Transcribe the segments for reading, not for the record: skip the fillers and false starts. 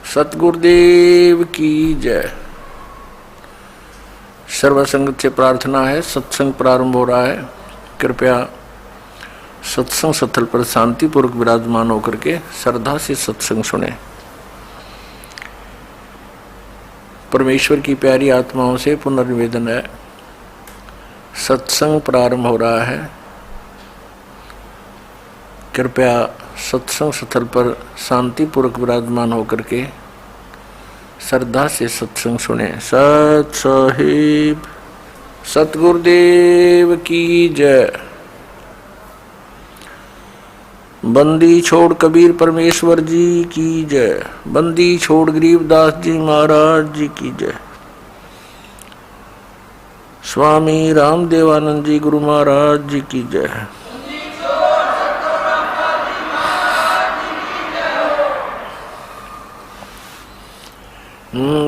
सतगुरुदेव की जय। सर्वसंगत से प्रार्थना है, सत्संग प्रारंभ हो रहा है। कृपया सत्संग स्थल पर शांतिपूर्वक विराजमान होकर के श्रद्धा से सत्संग सुने। परमेश्वर की प्यारी आत्माओं से पुनर्निवेदन है, सत्संग प्रारंभ हो रहा है। कृपया सत्संग स्थल पर शांतिपूर्वक विराजमान होकर के श्रद्धा से सत्संग सुने। सत साहिब सतगुरुदेव की जय। बंदी छोड़ कबीर परमेश्वर जी की जय। बंदी छोड़ गरीबदास जी महाराज जी की जय। स्वामी रामदेवानंद जी गुरु महाराज जी की जय।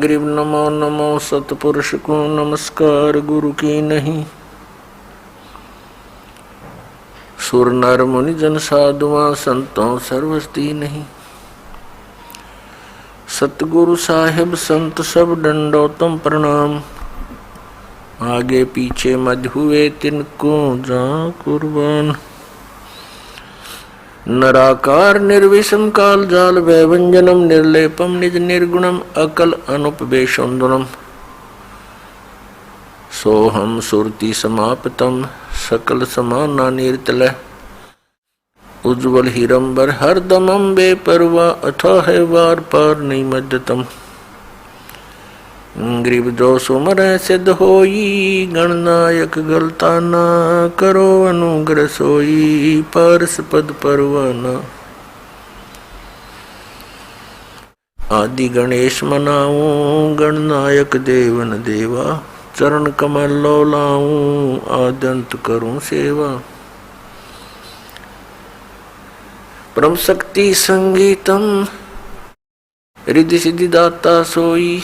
गरीब नमो नमो सतपुरुष को नमस्कार गुरु की नहीं। सुर नर मुनि जन साधुआ संतों सर्वस्ती नहीं। सतगुरु साहिब संत सब दंडोतम प्रणाम। आगे पीछे मध्य हुए तिनको जा कुर्बान। नराकार निर्विषम काल जाल वैवंजनम निर्लेपम निज निर्गुणम अकल अनुपवेशोन्दनम। सोहम सुरति समाप्तम सकल समाना निर्तल। उज्ज्वल हिरंबर हरदमम बेपरवा अथा है वार पार निमज्जतम। गरीब जो सुमर सिद्ध होई गणनायक गलता ना करो अनुग्रह सोई पारस पद परवाना। आदि गणेश मनाऊं गणनायक देवन देवा। चरण कमल लो लाऊं आद्यंत करूं सेवा। परम शक्ति संगीतम रिद्धि सिद्धि दाता सोई।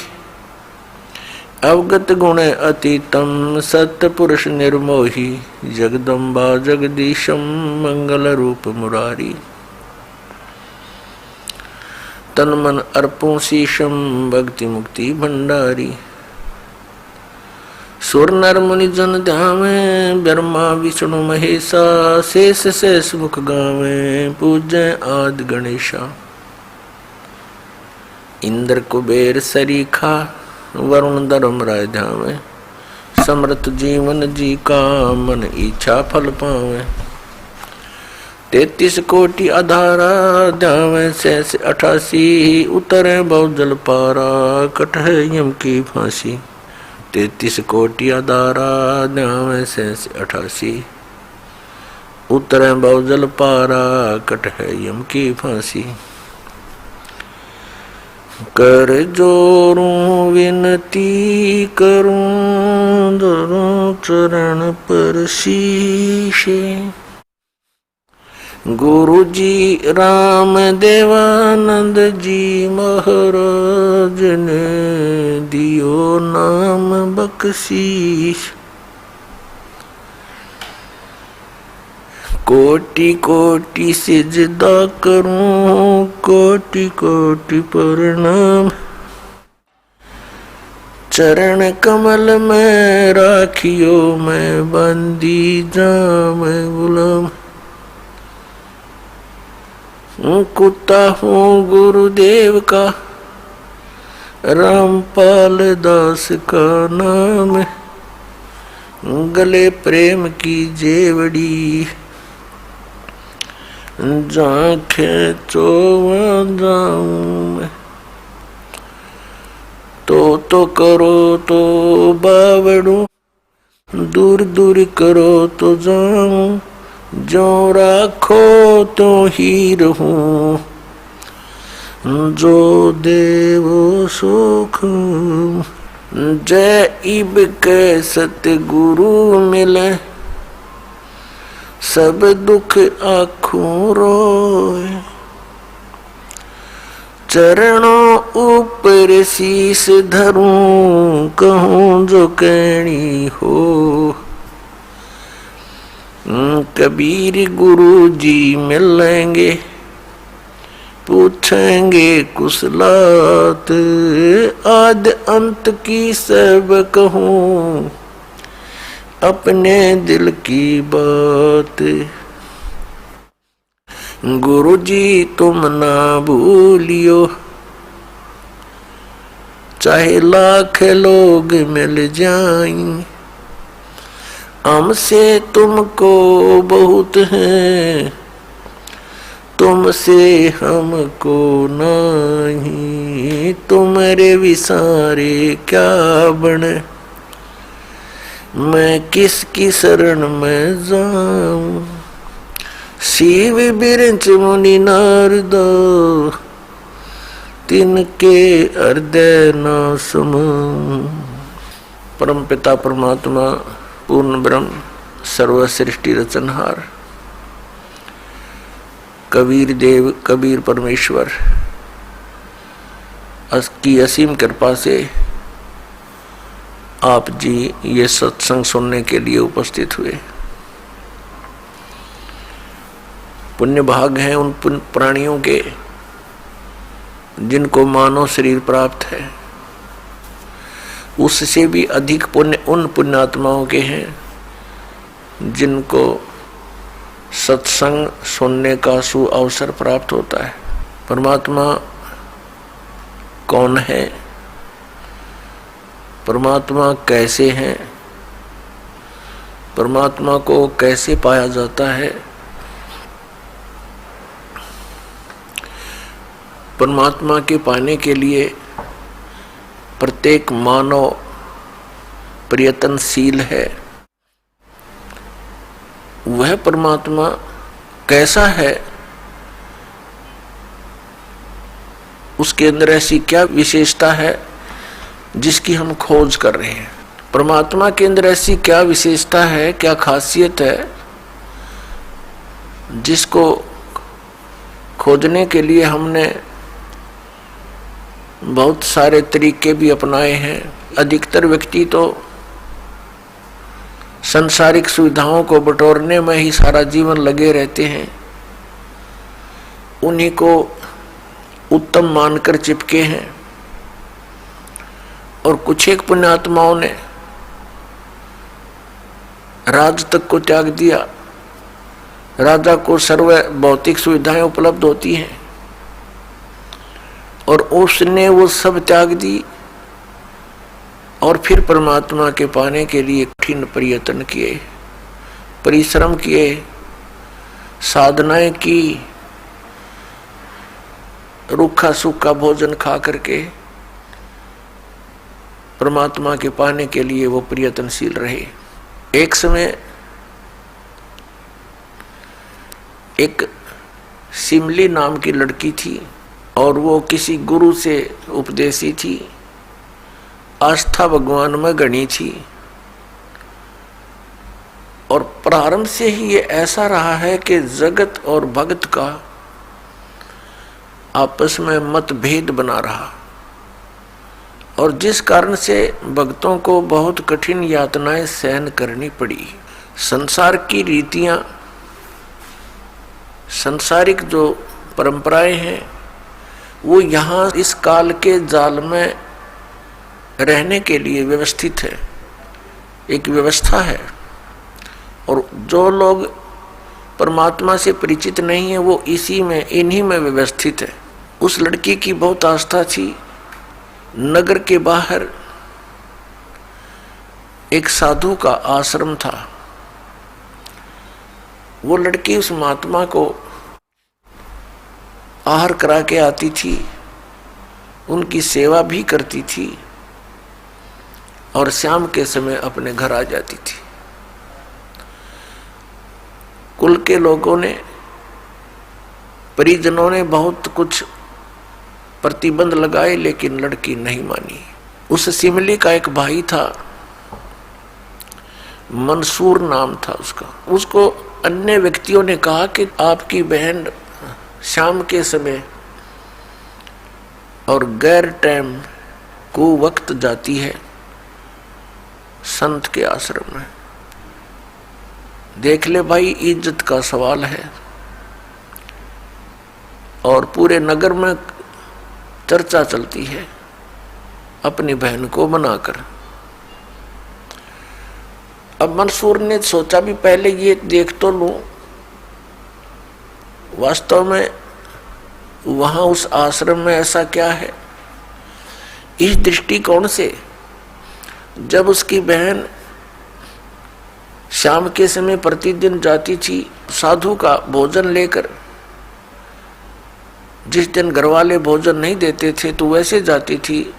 अवगत गुण अतीतम सत्पुरुष निर्मोही। जगदम्बा जगदीशम मंगल रूप मुरारी। तन मन अर्पों शीशम भक्ति मुक्ति भंडारी। सुर नर मुनि जन ध्यावे ब्रह्मा विष्णु महेशा। शेष शेष मुख गावे पूजय आदि गणेशा। इंद्र कुबेर सरीखा वरुण धर्म राय ध्यावे। समृत जीवन जी का मन इच्छा फल पावे। 33 कोटि आधारा ध्यावे शेष 88। उतरे बहुजल पारा कट है यम की फांसी। 33 कोटि आधारा ध्यावे शेष 88। उतरे बहुजल पारा कट है यम की फांसी। कर जोरूं विनती करूं धरूं चरण पर शीशे। गुरु जी राम देवानंद जी महाराज ने दियो नाम बख्शीश। कोटि कोटि सिजदा करूं कोटि कोटि प्रणाम। चरण कमल में राखियो मैं बंदी जाम गुलाम। कुत्ता हूँ गुरुदेव का रामपाल दास का नाम। गले प्रेम की जेवड़ी जाखे चोवा जाऊं मैं। तो करो तो बावड़ू दूर दूर करो तो जाऊं। जो राखो तो ही रहूं जो देवो सुख। जय इब के सतगुरु मिले सब दुख आँखों रोए। चरणों ऊपर शीस धरूं कहूँ जो कहनी हो। कबीर गुरु जी मिलेंगे पूछेंगे कुशलात, आद अंत की सब कहूँ, अपने दिल की बात। गुरु जी तुम ना भूलियो, चाहे लाख लोग मिल जाएं, हमसे तुमको बहुत है, तुमसे हमको नहीं। तुम्हारे विसारे क्या बने, मैं किसकी शरण में जाऊं। शिव बिरंच मुनि नारद, तिनके हृदय न समाऊं। परम पिता परमात्मा पूर्ण ब्रह्म सर्व सृष्टि रचनहार कबीर देव कबीर परमेश्वर की असीम कृपा से आप जी ये सत्संग सुनने के लिए उपस्थित हुए। पुण्य भाग हैं उन प्राणियों के जिनको मानव शरीर प्राप्त है, उससे भी अधिक पुण्य उन पुण्यात्माओं के हैं जिनको सत्संग सुनने का सु अवसर प्राप्त होता है। परमात्मा कौन है, परमात्मा कैसे हैं, परमात्मा को कैसे पाया जाता है, परमात्मा के पाने के लिए प्रत्येक मानव प्रयत्नशील है। वह परमात्मा कैसा है, उसके अंदर ऐसी क्या विशेषता है जिसकी हम खोज कर रहे हैं। परमात्मा के अंदर ऐसी क्या विशेषता है, क्या खासियत है जिसको खोजने के लिए हमने बहुत सारे तरीके भी अपनाए हैं। अधिकतर व्यक्ति तो संसारिक सुविधाओं को बटोरने में ही सारा जीवन लगे रहते हैं, उन्हीं को उत्तम मानकर चिपके हैं। और कुछ एक पुण्यात्माओं ने राज तक को त्याग दिया। राजा को सर्व भौतिक सुविधाएं उपलब्ध होती हैं और उसने वो सब त्याग दी और फिर परमात्मा के पाने के लिए कठिन प्रयत्न किए, परिश्रम किए, साधनाएं की, रूखा सूखा भोजन खा करके परमात्मा के पाने के लिए वो प्रयत्नशील रहे। एक समय एक सिमली नाम की लड़की थी और वो किसी गुरु से उपदेशी थी, आस्था भगवान में गणी थी। और प्रारंभ से ही ये ऐसा रहा है कि जगत और भक्त का आपस में मतभेद बना रहा और जिस कारण से भक्तों को बहुत कठिन यातनाएं सहन करनी पड़ी। संसार की रीतियां, सांसारिक जो परंपराएं हैं वो यहाँ इस काल के जाल में रहने के लिए व्यवस्थित है, एक व्यवस्था है। और जो लोग परमात्मा से परिचित नहीं है वो इसी में, इन्हीं में व्यवस्थित है। उस लड़की की बहुत आस्था थी। नगर के बाहर एक साधु का आश्रम था। वो लड़की उस महात्मा को आहार करा के आती थी, उनकी सेवा भी करती थी और शाम के समय अपने घर आ जाती थी। कुल के लोगों ने, परिजनों ने बहुत कुछ प्रतिबंध लगाए लेकिन लड़की नहीं मानी। उस सिमली का एक भाई था, मंसूर नाम था उसका। उसको अन्य व्यक्तियों ने कहा कि आपकी बहन शाम के समय और गैर टाइम को वक्त जाती है संत के आश्रम में। देख ले भाई, इज्जत का सवाल है और पूरे नगर में चर्चा चलती है अपनी बहन को बनाकर। अब मंसूर ने सोचा भी पहले ये देख तो लूं वास्तव में वहां उस आश्रम में ऐसा क्या है। इस दृष्टिकोण से जब उसकी बहन शाम के समय प्रतिदिन जाती थी साधु का भोजन लेकर, जिस दिन घरवाले भोजन नहीं देते थे तो वैसे जाती थी,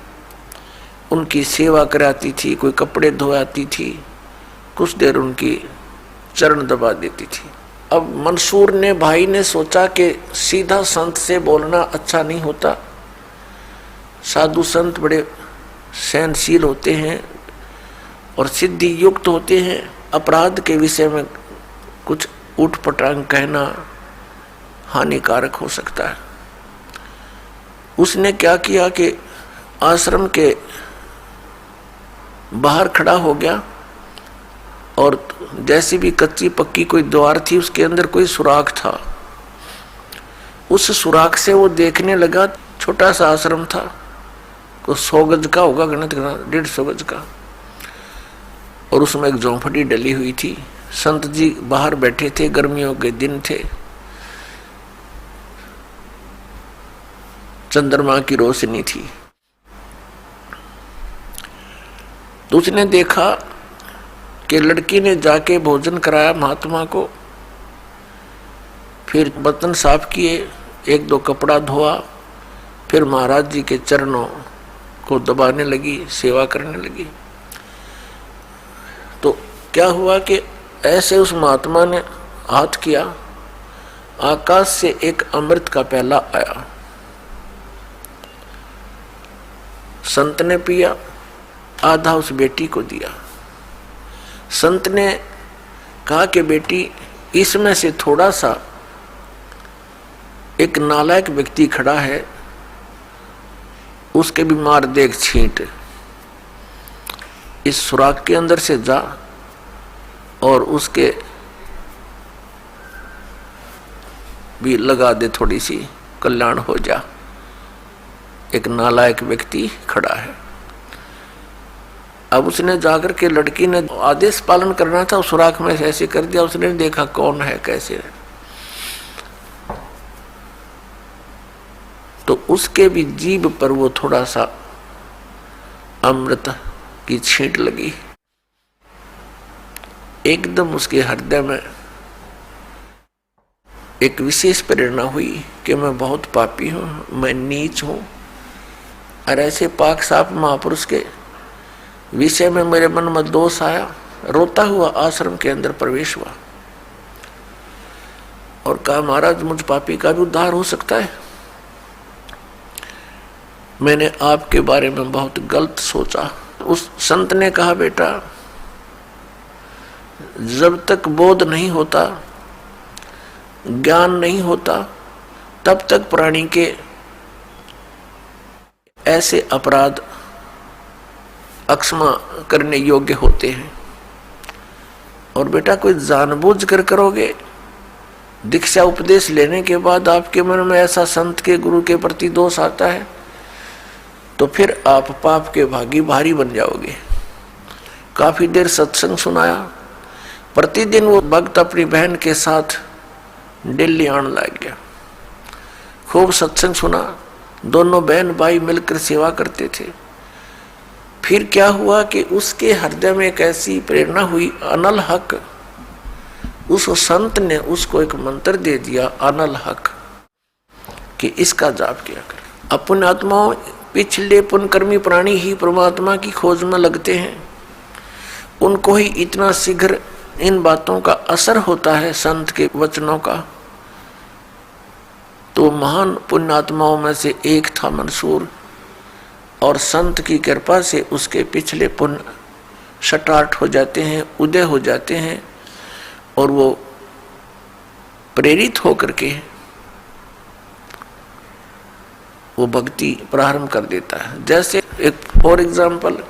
उनकी सेवा कराती थी, कोई कपड़े धोआती थी, कुछ देर उनकी चरण दबा देती थी। अब मंसूर ने भाई ने सोचा कि सीधा संत से बोलना अच्छा नहीं होता, साधु संत बड़े सहनशील होते हैं और सिद्धि युक्त होते हैं, अपराध के विषय में कुछ उठपटांग कहना हानिकारक हो सकता है। उसने क्या किया कि आश्रम के बाहर खड़ा हो गया और जैसी भी कच्ची पक्की कोई द्वार थी उसके अंदर कोई सुराख था, उस सुराख से वो देखने लगा। छोटा सा आश्रम था, कुछ 100 गज का होगा, गणित 150 गज का, और उसमें एक झोंपड़ी डली हुई थी। संत जी बाहर बैठे थे, गर्मियों के दिन थे, चंद्रमा की रोशनी थी। तो उसने देखा कि लड़की ने जाके भोजन कराया महात्मा को, फिर बर्तन साफ किए, 1-2 कपड़ा धोआ, फिर महाराज जी के चरणों को दबाने लगी, सेवा करने लगी। तो क्या हुआ कि ऐसे उस महात्मा ने हाथ किया, आकाश से एक अमृत का प्याला आया, संत ने पिया, आधा उस बेटी को दिया। संत ने कहा कि बेटी इसमें से थोड़ा सा, एक नालायक व्यक्ति खड़ा है, उसके भी मार देख छींट, इस सुराख के अंदर से जा और उसके भी लगा दे, थोड़ी सी कल्याण हो जा। एक नालायक व्यक्ति खड़ा है। अब उसने जाकर के, लड़की ने आदेश पालन करना था, उस सुराख में ऐसे कर दिया। उसने देखा कौन है कैसे है, तो उसके भी जीभ पर वो थोड़ा सा अमृत की छींट लगी। एकदम उसके हृदय में एक विशेष प्रेरणा हुई कि मैं बहुत पापी हूं, मैं नीच हूं, और ऐसे पाक साफ महापुरुष के विषय में मेरे मन में दोष आया। रोता हुआ आश्रम के अंदर प्रवेश हुआ और कहा, महाराज मुझ पापी का भी उद्धार हो सकता है। मैंने आपके बारे में बहुत गलत सोचा। उस संत ने कहा, बेटा जब तक बोध नहीं होता, ज्ञान नहीं होता, तब तक प्राणी के ऐसे अपराध अक्षमा करने योग्य होते हैं। और बेटा कोई जानबूझ कर करोगे, दीक्षा उपदेश लेने के बाद आपके मन में ऐसा संत के गुरु के प्रति दोष आता है, तो फिर आप पाप के भागी भारी बन जाओगे। काफी देर सत्संग सुनाया। प्रतिदिन वो भक्त अपनी बहन के साथ दिल्ली आने लग गया। खूब सत्संग सुना, दोनों बहन भाई मिलकर सेवा करते थे। फिर क्या हुआ कि उसके हृदय में एक ऐसी प्रेरणा हुई, अनल हक। उस संत ने उसको एक मंत्र दे दिया, अनल हक, कि इसका जाप किया कर। अपने आत्माओं, पिछले पुण्यकर्मी प्राणी ही परमात्मा की खोज में लगते हैं, उनको ही इतना शीघ्र इन बातों का असर होता है, संत के वचनों का। तो महान पुण्यात्माओं में से एक था मंसूर, और संत की कृपा से उसके पिछले पुण्य स्टार्ट हो जाते हैं, उदय हो जाते हैं, और वो प्रेरित होकर के वो भक्ति प्रारंभ कर देता है। जैसे एक फॉर एग्जाम्पल,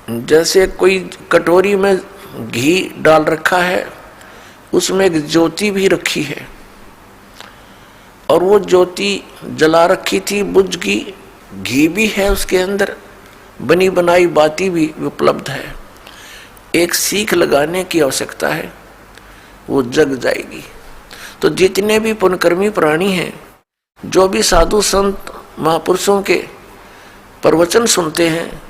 जैसे कोई कटोरी में घी डाल रखा है, उसमें एक ज्योति भी रखी है, और वो ज्योति जला रखी थी, बुझ गई, घी भी है उसके अंदर, बनी बनाई बाती भी उपलब्ध है, एक सीख लगाने की आवश्यकता है, वो जग जाएगी। तो जितने भी पुण्यकर्मी प्राणी हैं, जो भी साधु संत महापुरुषों के प्रवचन सुनते हैं,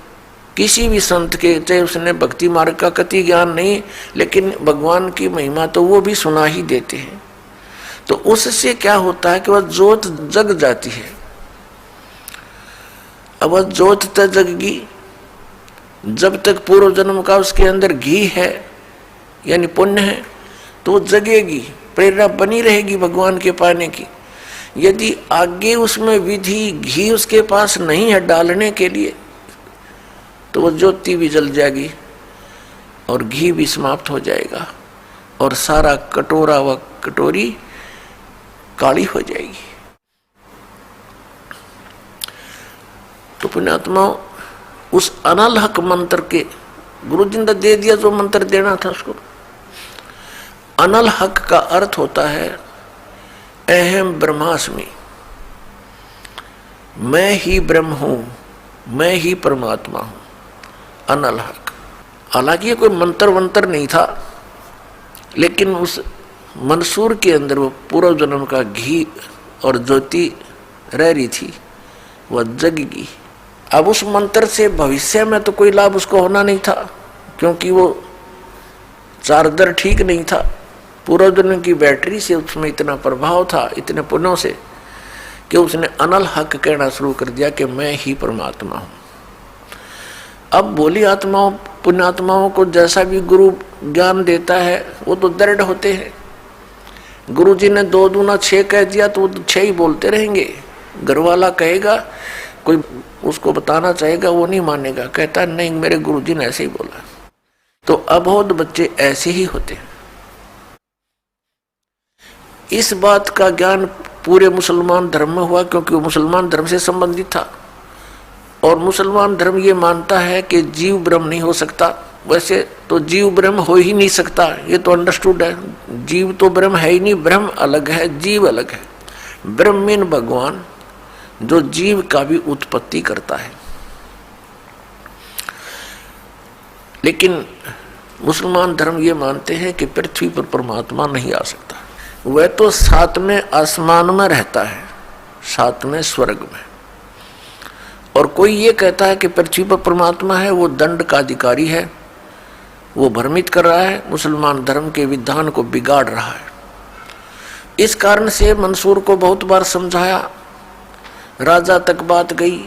किसी भी संत के, चाहे उसने भक्ति मार्ग का कति ज्ञान नहीं, लेकिन भगवान की महिमा तो वो भी सुना ही देते हैं। तो उससे क्या होता है कि वह ज्योत जग जाती है। अब वह ज्योत तक जगगी, जब तक पूर्व जन्म का उसके अंदर घी है यानी पुण्य है तो जगेगी, प्रेरणा बनी रहेगी भगवान के पाने की। यदि आगे उसमें विधि घी उसके पास नहीं है डालने के लिए तो वो ज्योति भी जल जाएगी और घी भी समाप्त हो जाएगा और सारा कटोरा व कटोरी काली हो जाएगी। तो पुण्यात्मा उस अनलहक मंत्र के गुरु जी ने दे दिया जो मंत्र देना था उसको। अनलहक का अर्थ होता है अहम ब्रह्मास्मि, मैं ही ब्रह्म हूं, मैं ही परमात्मा हूं, अनलहक। हालांकि ये कोई मंत्र वंत्र नहीं था, लेकिन उस मंसूर के अंदर वो पूर्व जन्म का घी और ज्योति रह रही थी, वह जगेगी। अब उस मंत्र से भविष्य में तो कोई लाभ उसको होना नहीं था, क्योंकि वो चार्जर ठीक नहीं था। पूर्व जन्म की बैटरी से उसमें इतना प्रभाव था, इतने पुण्यों से, कि उसने अनल हक कहना शुरू कर दिया कि मैं ही परमात्मा हूं। अब भोली आत्माओं पुण्यात्माओं को जैसा भी गुरु ज्ञान देता है वो तो दृढ़ होते हैं। गुरु जी ने 2 दूना 6 कह दिया तो वो 6 ही बोलते रहेंगे। घर वाला कहेगा, कोई उसको बताना चाहेगा, वो नहीं मानेगा, कहता नहीं मेरे गुरु जी ने ऐसे ही बोला। तो अबोध बच्चे ऐसे ही होते हैं। इस बात का ज्ञान पूरे मुसलमान धर्म में हुआ, क्योंकि वो मुसलमान धर्म से संबंधित था। और मुसलमान धर्म ये मानता है कि जीव ब्रह्म नहीं हो सकता। वैसे तो जीव ब्रह्म हो ही नहीं सकता, ये तो अंडरस्टूड है। जीव तो ब्रह्म है ही नहीं, ब्रह्म अलग है, जीव अलग है। ब्रह्म मीन भगवान, जो जीव का भी उत्पत्ति करता है। लेकिन मुसलमान धर्म ये मानते हैं कि पृथ्वी पर परमात्मा नहीं आ सकता। वह तो 7वें आसमान में रहता है, 7वें स्वर्ग में। और कोई ये कहता है कि पृथ्वी पर परमात्मा है, वो दंड का अधिकारी है, वो भ्रमित कर रहा है, मुसलमान धर्म के विधान को बिगाड़ रहा है। इस कारण से मंसूर को बहुत बार समझाया, राजा तक बात गई,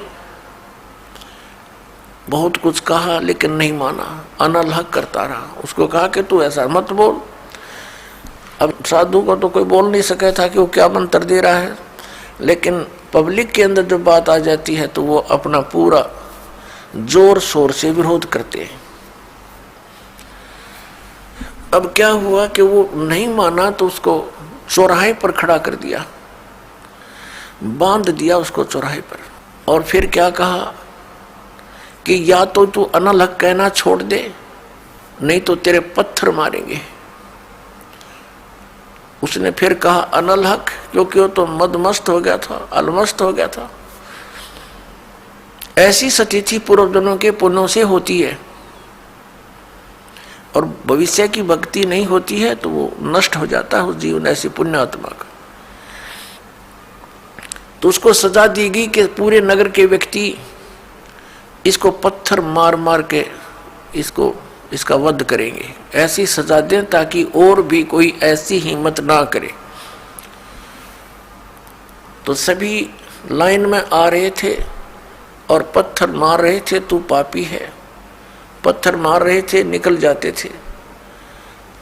बहुत कुछ कहा, लेकिन नहीं माना, अनलहक करता रहा। उसको कहा कि तू ऐसा मत बोल। अब साधु को तो कोई बोल नहीं सका था कि वो क्या मंत्र दे रहा है, लेकिन पब्लिक के अंदर जब बात आ जाती है तो वो अपना पूरा जोर शोर से विरोध करते हैं। अब क्या हुआ कि वो नहीं माना तो उसको चौराहे पर खड़ा कर दिया, बांध दिया उसको चौराहे पर। और फिर क्या कहा कि या तो तू अनलहक कहना छोड़ दे, नहीं तो तेरे पत्थर मारेंगे। उसने फिर कहा अनलहक, क्योंकि वो तो मदमस्त हो गया था, अलमस्त हो गया था। ऐसी स्थिति पूर्व जन्मों के पुण्यों से होती है, और भविष्य की भक्ति नहीं होती है तो वो नष्ट हो जाता है उस जीवन ऐसी पुण्य आत्मा का। तो उसको सजा दी गई कि पूरे नगर के व्यक्ति इसको पत्थर मार मार के इसका वध करेंगे। ऐसी सजा दें ताकि और भी कोई ऐसी हिम्मत ना करे। तो सभी लाइन में आ रहे थे और पत्थर मार रहे थे, तू पापी है, पत्थर मार रहे थे, निकल जाते थे।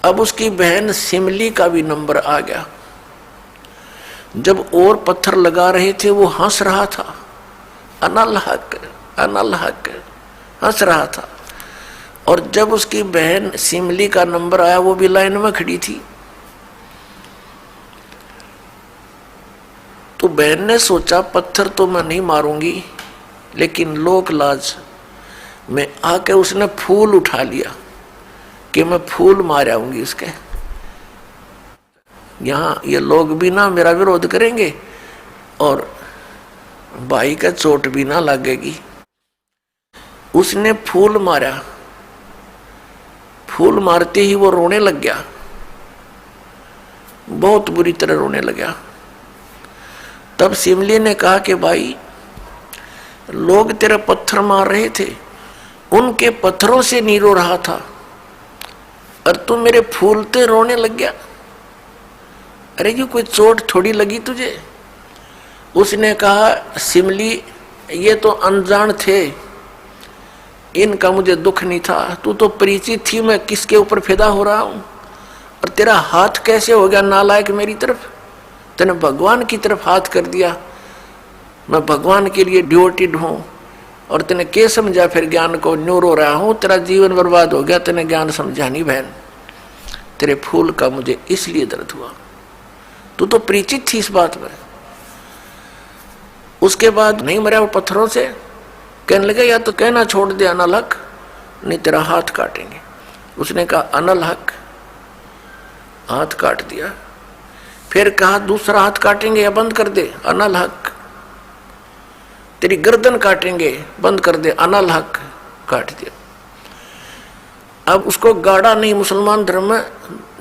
अब उसकी बहन सिमली का भी नंबर आ गया। जब और पत्थर लगा रहे थे वो हंस रहा था, अनलहक अनलहक हंस रहा था। और जब उसकी बहन सिमली का नंबर आया वो भी लाइन में खड़ी थी। तो बहन ने सोचा पत्थर तो मैं नहीं मारूंगी, लेकिन लोक लाज में आके उसने फूल उठा लिया कि मैं फूल मार आऊंगी उसके। यहाँ ये लोग भी ना मेरा विरोध करेंगे और भाई का चोट भी ना लगेगी। उसने फूल मारा, फूल मारते ही वो रोने लग गया, बहुत बुरी तरह रोने लगा। तब सिमली ने कहा कि भाई, लोग तेरा पत्थर मार रहे थे, उनके पत्थरों से नहीं रो रहा था, और तू मेरे फूलते रोने लग गया। अरे ये कोई चोट थोड़ी लगी तुझे? उसने कहा, सिमली ये तो अनजान थे, इनका मुझे दुख नहीं था, तू तो परिचित थी मैं किसके ऊपर फिदा हो रहा हूं, और तेरा हाथ कैसे हो गया नालायक मेरी तरफ? तूने भगवान की तरफ हाथ कर दिया, मैं भगवान के लिए ड्यूटीड हूं, और तूने क्या समझा फिर ज्ञान को? न्यू रो रहा हूं, तेरा जीवन बर्बाद हो गया, तूने ज्ञान समझा नहीं बहन, तेरे फूल का मुझे इसलिए दर्द हुआ, तू तो परिचित थी इस बात में। उसके बाद नहीं मरा वो पत्थरों से, कहने लगे या तो कहना छोड़ दे अनल हक, नहीं तेरा हाथ काटेंगे। उसने कहा अनल हक, हाथ काट दिया। फिर कहा दूसरा हाथ काटेंगे या बंद कर दे, अनल हक। तेरी गर्दन काटेंगे, बंद कर दे, अनल हक, काट दिया। अब उसको गाड़ा नहीं, मुसलमान धर्म में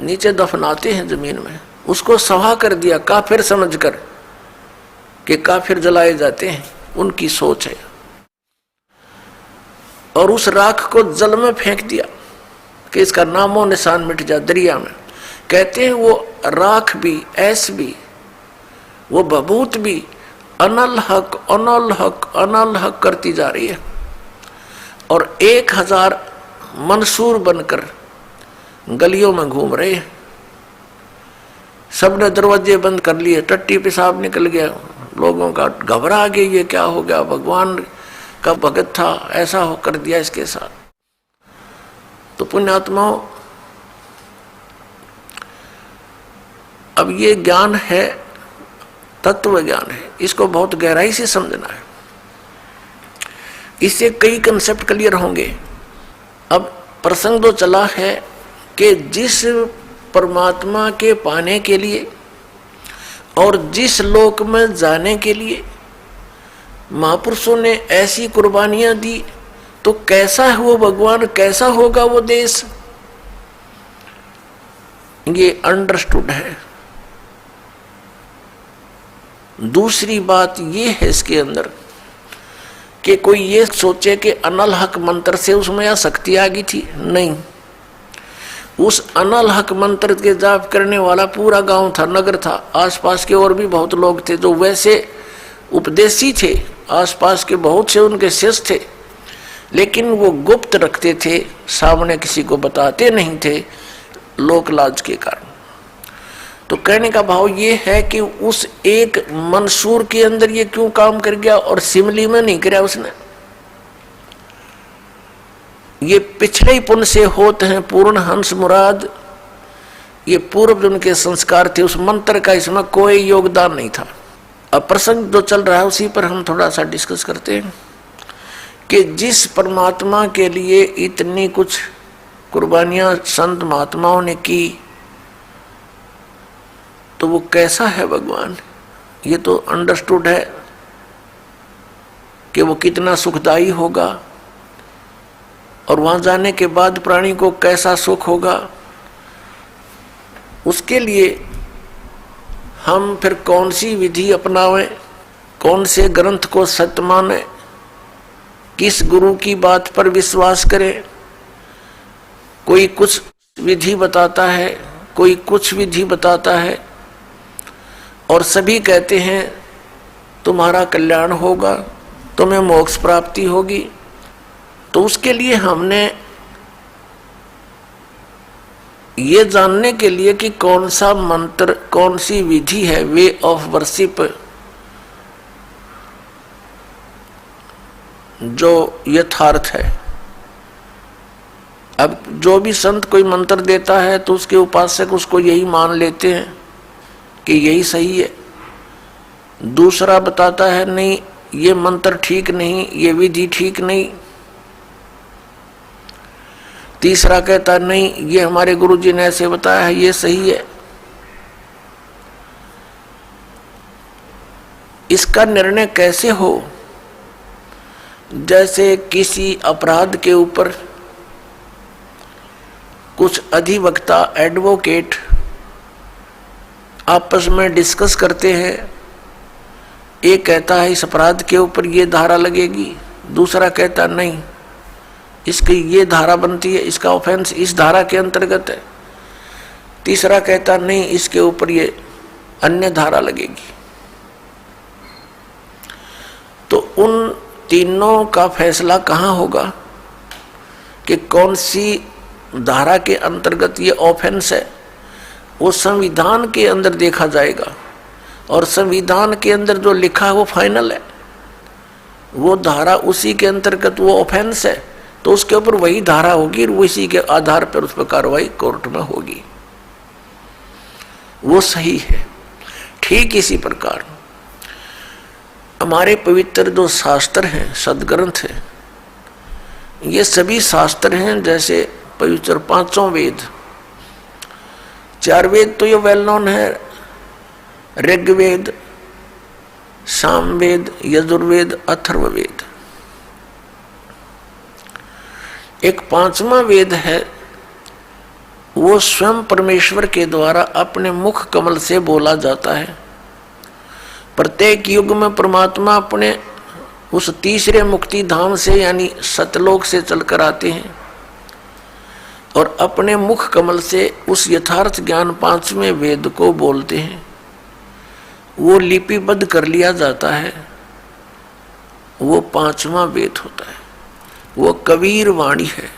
नीचे दफनाते हैं जमीन में, उसको सवा कर दिया काफिर समझकर कि काफिर जलाए जाते हैं, उनकी सोच है। और उस राख को जल में फेंक दिया कि इसका नामो निशान मिट जाए दरिया में। कहते हैं वो राख भी, ऐस भी, वो बबूत भी अनल हक अनल हक अनल हक करती जा रही है। और 1000 मंसूर बनकर गलियों में घूम रहे हैं। सबने दरवाजे बंद कर लिए, टट्टी पेशाब निकल गया, लोगों का घबरा गए, ये क्या हो गया, भगवान का भगत था, ऐसा हो कर दिया इसके साथ। तो पुण्यात्माओं, अब ये ज्ञान है, तत्व ज्ञान है, इसको बहुत गहराई से समझना है, इससे कई कंसेप्ट क्लियर होंगे। अब प्रसंग तो चला है कि जिस परमात्मा के पाने के लिए और जिस लोक में जाने के लिए महापुरुषों ने ऐसी कुर्बानियां दी, तो कैसा है वो भगवान, कैसा होगा वो देश, ये अंडरस्टूड है। दूसरी बात ये है इसके अंदर कि कोई ये सोचे कि अनल हक मंत्र से उसमें या शक्ति आ गई थी, नहीं। उस अनल हक मंत्र के जाप करने वाला पूरा गांव था, नगर था, आसपास के और भी बहुत लोग थे जो वैसे उपदेशी थे, आसपास के बहुत से उनके शिष्य थे, लेकिन वो गुप्त रखते थे, सामने किसी को बताते नहीं थे, लोक लाज के कारण। तो कहने का भाव ये है कि उस एक मंसूर के अंदर ये क्यों काम कर गया और सिमली में नहीं कराया उसने? ये पिछले ही पुण्य से होते हैं पूर्ण हंस मुराद, ये पूर्व जन्म के संस्कार थे, उस मंत्र का इसमें कोई योगदान नहीं था। अब प्रसंग जो चल रहा है उसी पर हम थोड़ा सा डिस्कस करते हैं कि जिस परमात्मा के लिए इतनी कुछ कुर्बानियां संत महात्माओं ने की, तो वो कैसा है भगवान, ये तो अंडरस्टूड है कि वो कितना सुखदायी होगा, और वहां जाने के बाद प्राणी को कैसा सुख होगा। उसके लिए हम फिर कौन सी विधि अपनावें, कौन से ग्रंथ को सत्य माने, किस गुरु की बात पर विश्वास करें। कोई कुछ विधि बताता है, कोई कुछ विधि बताता है, और सभी कहते हैं तुम्हारा कल्याण होगा, तुम्हें मोक्ष प्राप्ति होगी। तो उसके लिए हमने ये जानने के लिए कि कौन सा मंत्र, कौन सी विधि है, वे ऑफ वर्शिप, जो यथार्थ है। अब जो भी संत कोई मंत्र देता है तो उसके उपासक उसको यही मान लेते हैं कि यही सही है। दूसरा बताता है नहीं ये मंत्र ठीक नहीं, ये विधि ठीक नहीं। तीसरा कहता है नहीं ये हमारे गुरुजी ने ऐसे बताया है, ये सही है। इसका निर्णय कैसे हो? जैसे किसी अपराध के ऊपर कुछ अधिवक्ता एडवोकेट आपस में डिस्कस करते हैं। एक कहता है इस अपराध के ऊपर ये धारा लगेगी, दूसरा कहता नहीं इसकी ये धारा बनती है, इसका ऑफेंस इस धारा के अंतर्गत है, तीसरा कहता नहीं इसके ऊपर ये अन्य धारा लगेगी। तो उन तीनों का फैसला कहाँ होगा कि कौन सी धारा के अंतर्गत ये ऑफेंस है? वो संविधान के अंदर देखा जाएगा, और संविधान के अंदर जो लिखा है वो फाइनल है, वो धारा उसी के अंतर्गत वो ऑफेंस है, तो उसके ऊपर वही धारा होगी, उसी के आधार पर उस पर कार्रवाई कोर्ट में होगी, वो सही है। ठीक इसी प्रकार हमारे पवित्र जो शास्त्र हैं, सदग्रंथ हैं, ये सभी शास्त्र हैं जैसे पवित्र पांचों वेद, चार वेद तो ये वेल नोन है, ऋग्वेद, सामवेद, यजुर्वेद, अथर्ववेद। एक पांचवा वेद है, वो स्वयं परमेश्वर के द्वारा अपने मुख कमल से बोला जाता है। प्रत्येक युग में परमात्मा अपने उस तीसरे मुक्ति धाम से यानी सतलोक से चलकर आते हैं और अपने मुख कमल से उस यथार्थ ज्ञान पांचवें वेद को बोलते हैं। वो लिपिबद्ध कर लिया जाता है, वो पांचवा वेद होता है, वो कबीर वाणी है,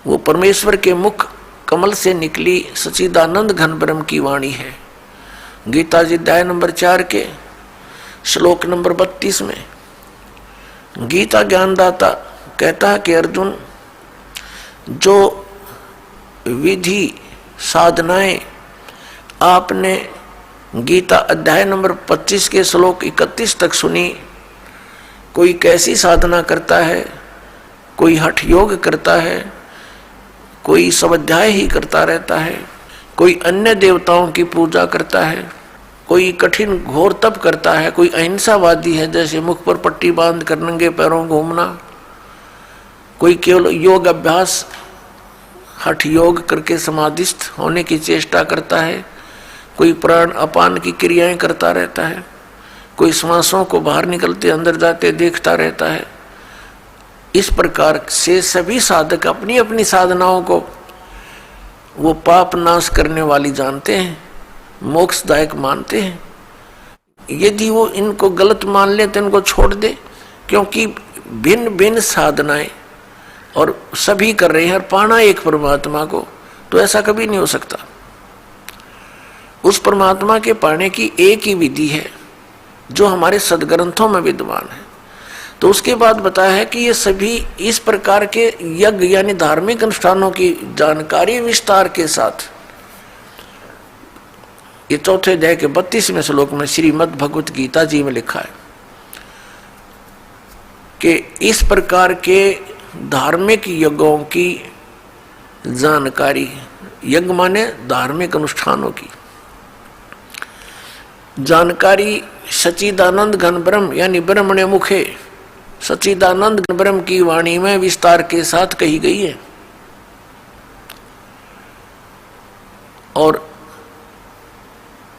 वो परमेश्वर के मुख कमल से निकली सच्चिदानंद घन ब्रह्म की वाणी है। गीता जी अध्याय नंबर 4 के श्लोक नंबर 32 में गीता ज्ञानदाता कहता है कि अर्जुन, जो विधि साधनाएं आपने गीता अध्याय नंबर 25 के श्लोक 31 तक सुनी, कोई कैसी साधना करता है, कोई हठ योग करता है, कोई स्वाध्याय ही करता रहता है, कोई अन्य देवताओं की पूजा करता है, कोई कठिन घोर तप करता है, कोई अहिंसावादी है जैसे मुख पर पट्टी बांध कर नंगे पैरों घूमना, कोई केवल योग अभ्यास हठ योग करके समाधिस्थ होने की चेष्टा करता है, कोई प्राण अपान की क्रियाएं करता रहता है, कोई श्वासों को बाहर निकलते अंदर जाते देखता रहता है। इस प्रकार से सभी साधक अपनी अपनी साधनाओं को वो पाप नाश करने वाली जानते हैं, मोक्षदायक मानते हैं। यदि वो इनको गलत मान ले तो इनको छोड़ दे, क्योंकि भिन्न भिन्न साधनाएं और सभी कर रहे हैं और पाना एक परमात्मा को, तो ऐसा कभी नहीं हो सकता। उस परमात्मा के पाने की एक ही विधि है जो हमारे सदग्रंथों में विद्यमान है। तो उसके बाद बताया है कि ये सभी इस प्रकार के यज्ञ यानी धार्मिक अनुष्ठानों की जानकारी विस्तार के साथ ये चौथे अध्याय के 32वें श्लोक में श्रीमद् भगवत गीता जी में लिखा है कि इस प्रकार के धार्मिक यज्ञों की जानकारी, यज्ञ माने धार्मिक अनुष्ठानों की जानकारी सच्चिदानंद घन ब्रह्म यानी ब्रह्मणे मुखे सच्चिदानंद घन ब्रह्म की वाणी में विस्तार के साथ कही गई है। और